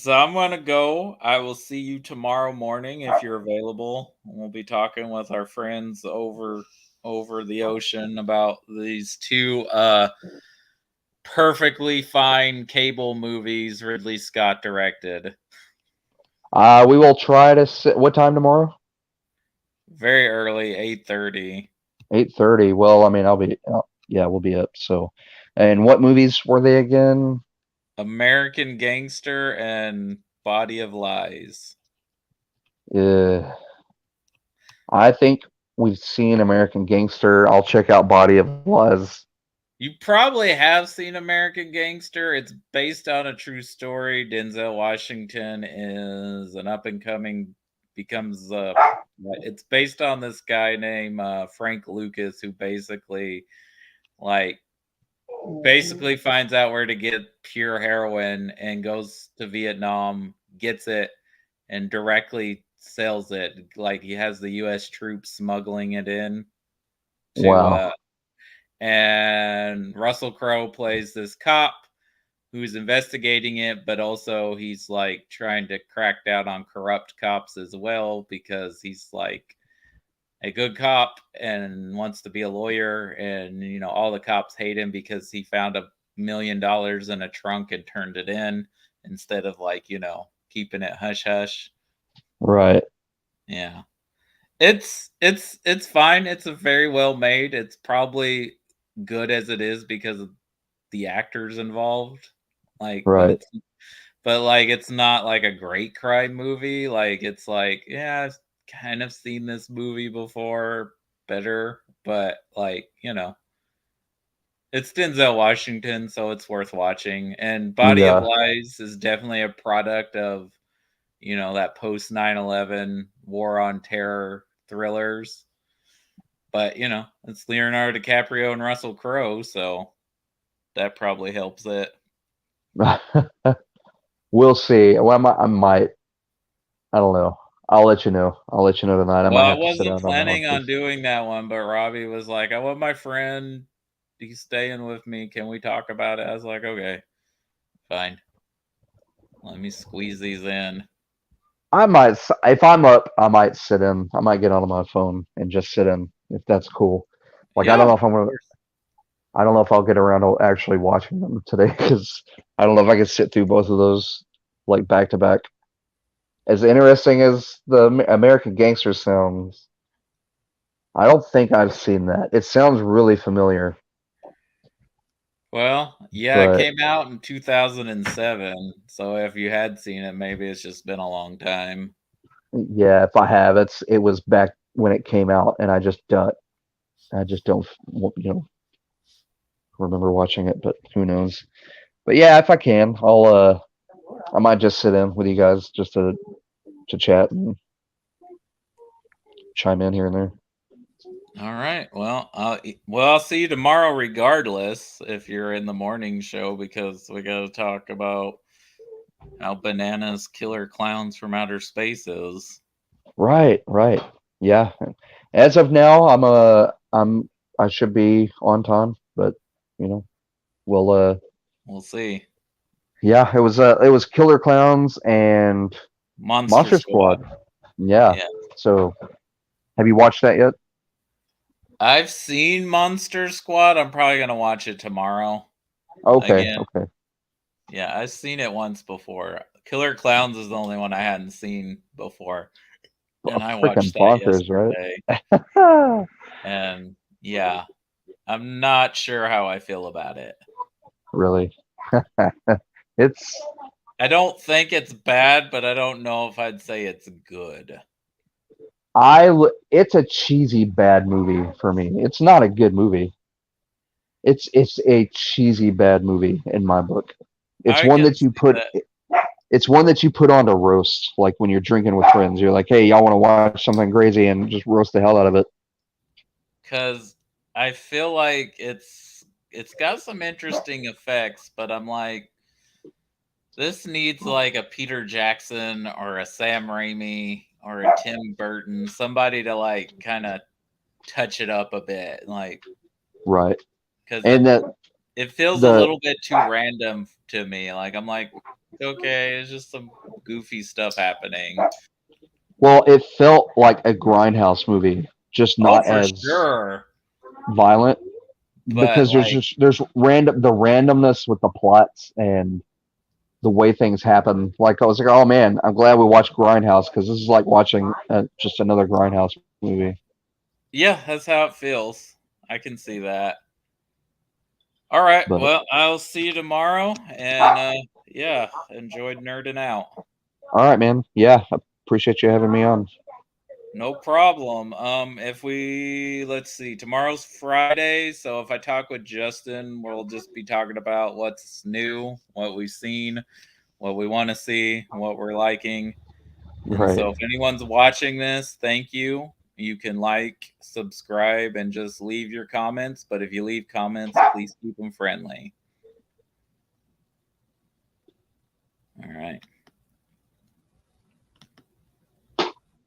Speaker 1: I'm gonna go. I will see you tomorrow morning if you're available. We'll be talking with our friends over the ocean about these two perfectly fine cable movies Ridley Scott directed.
Speaker 2: We will try to sit. What time tomorrow?
Speaker 1: Very early, 8:30.
Speaker 2: 8:30. Well, I mean, yeah, we'll be up. So, and what movies were they again?
Speaker 1: American Gangster and Body of Lies.
Speaker 2: Uh, I think we've seen American Gangster. I'll check out Body of Lies.
Speaker 1: You probably have seen American Gangster. It's based on a true story. Denzel Washington is an up and coming becomes it's based on this guy named Frank Lucas who like basically finds out where to get pure heroin and goes to Vietnam, gets it and directly sells it. Like he has the US troops smuggling it in to
Speaker 2: Wow.
Speaker 1: and Russell Crowe plays this cop who's investigating it, but also he's like trying to crack down on corrupt cops as well because he's like a good cop and wants to be a lawyer. And, all the cops hate him because he found $1 million in a trunk and turned it in instead of like, keeping it hush hush.
Speaker 2: Right.
Speaker 1: Yeah. It's fine. It's a very well made. It's probably good as it is because of the actors involved. Like,
Speaker 2: Right.
Speaker 1: but like it's not like a great crime movie. Like it's like, yeah, I've kind of seen this movie before better, but like, it's Denzel Washington, so it's worth watching. And Body of
Speaker 2: Yeah.
Speaker 1: Lies is definitely a product of, that post 9/11 war on terror thrillers. But, it's Leonardo DiCaprio and Russell Crowe, so that probably helps it.
Speaker 2: We'll see. Well, I might. I don't know. I'll let you know. I'll let you know tonight. I
Speaker 1: Well,
Speaker 2: might
Speaker 1: I
Speaker 2: have to sit
Speaker 1: wasn't
Speaker 2: down on that one
Speaker 1: planning on
Speaker 2: because.
Speaker 1: doing that one, but Robbie was like, I want my friend, he's staying with me. Can we talk about it? I was like, okay, fine. Let me squeeze these in.
Speaker 2: I might, if I'm up, I might sit in. I might get onto my phone and just sit in if that's cool. Like I
Speaker 1: Yeah,
Speaker 2: don't know
Speaker 1: of
Speaker 2: if I'm gonna.
Speaker 1: course.
Speaker 2: I don't know if I'll get around to actually watching them today because I don't know if I can sit through both of those like back to back. As interesting as the American Gangster sounds, I don't think I've seen that. It sounds really familiar,
Speaker 1: Well, yeah, it
Speaker 2: but
Speaker 1: came out in 2007. So if you had seen it, maybe it's just been a long time.
Speaker 2: yeah, if I have, it was back when it came out, and I just don't remember watching it, but who knows? But yeah, if I can, I might just sit in with you guys just to chat and chime in here and there.
Speaker 1: All right. I'll see you tomorrow regardless if you're in the morning show because we got to talk about how bananas killer clowns from outer space is.
Speaker 2: Right, right. Yeah. As of now, I should be on time, but you know, we'll
Speaker 1: We'll see.
Speaker 2: yeah, it was Killer Clowns and
Speaker 1: Monster
Speaker 2: Monster Squad.
Speaker 1: Squad.
Speaker 2: Yeah.
Speaker 1: Yeah.
Speaker 2: So, have you watched that yet?
Speaker 1: I've seen Monster Squad. I'm probably going to watch it tomorrow
Speaker 2: Okay,
Speaker 1: again.
Speaker 2: okay.
Speaker 1: Yeah, I've seen it once before. Killer Clowns is the only one I hadn't seen before. And I
Speaker 2: Freaking
Speaker 1: watched that
Speaker 2: bonkers, right?
Speaker 1: yesterday. And yeah, I'm not sure how I feel about it.
Speaker 2: Really. It's
Speaker 1: I don't think it's bad, but I don't know if I'd say it's good.
Speaker 2: It's a cheesy bad movie for me. It's not a good movie. It's a cheesy bad movie in my book. It's
Speaker 1: I
Speaker 2: one
Speaker 1: can
Speaker 2: that you
Speaker 1: see
Speaker 2: put
Speaker 1: that
Speaker 2: it's one that you put on to roast, like when you're drinking with friends. You're like, hey, y'all want to watch something crazy and just roast the hell out of it.
Speaker 1: because I feel like it's got some interesting effects, but I'm like, this needs like a Peter Jackson or a Sam Raimi or a Tim Burton, somebody to like kind of touch it up a bit, like
Speaker 2: Right.
Speaker 1: because
Speaker 2: And
Speaker 1: it feels a
Speaker 2: the
Speaker 1: little bit too random to me. Like I'm like, okay, it's just some goofy stuff happening.
Speaker 2: well, it felt like a grindhouse movie, just
Speaker 1: Oh,
Speaker 2: not
Speaker 1: for
Speaker 2: as
Speaker 1: sure.
Speaker 2: violent
Speaker 1: But
Speaker 2: because
Speaker 1: like,
Speaker 2: there's randomness with the plots and the way things happen. Like I was like, oh man, I'm glad we watched Grindhouse because this is like watching just another Grindhouse movie.
Speaker 1: yeah, that's how it feels. I can see that. All right.
Speaker 2: But
Speaker 1: Well, I'll see you tomorrow. And yeah, enjoyed nerding out.
Speaker 2: all right, man. Yeah, I appreciate you having me on.
Speaker 1: No problem. If we let's see, tomorrow's Friday, so if I talk with Justin, we'll just be talking about what's new, what we've seen, what we want to see, what we're liking. And
Speaker 2: Right.
Speaker 1: so if anyone's watching this, thank you. You can subscribe, and just leave your comments. But if you leave comments, please keep them friendly.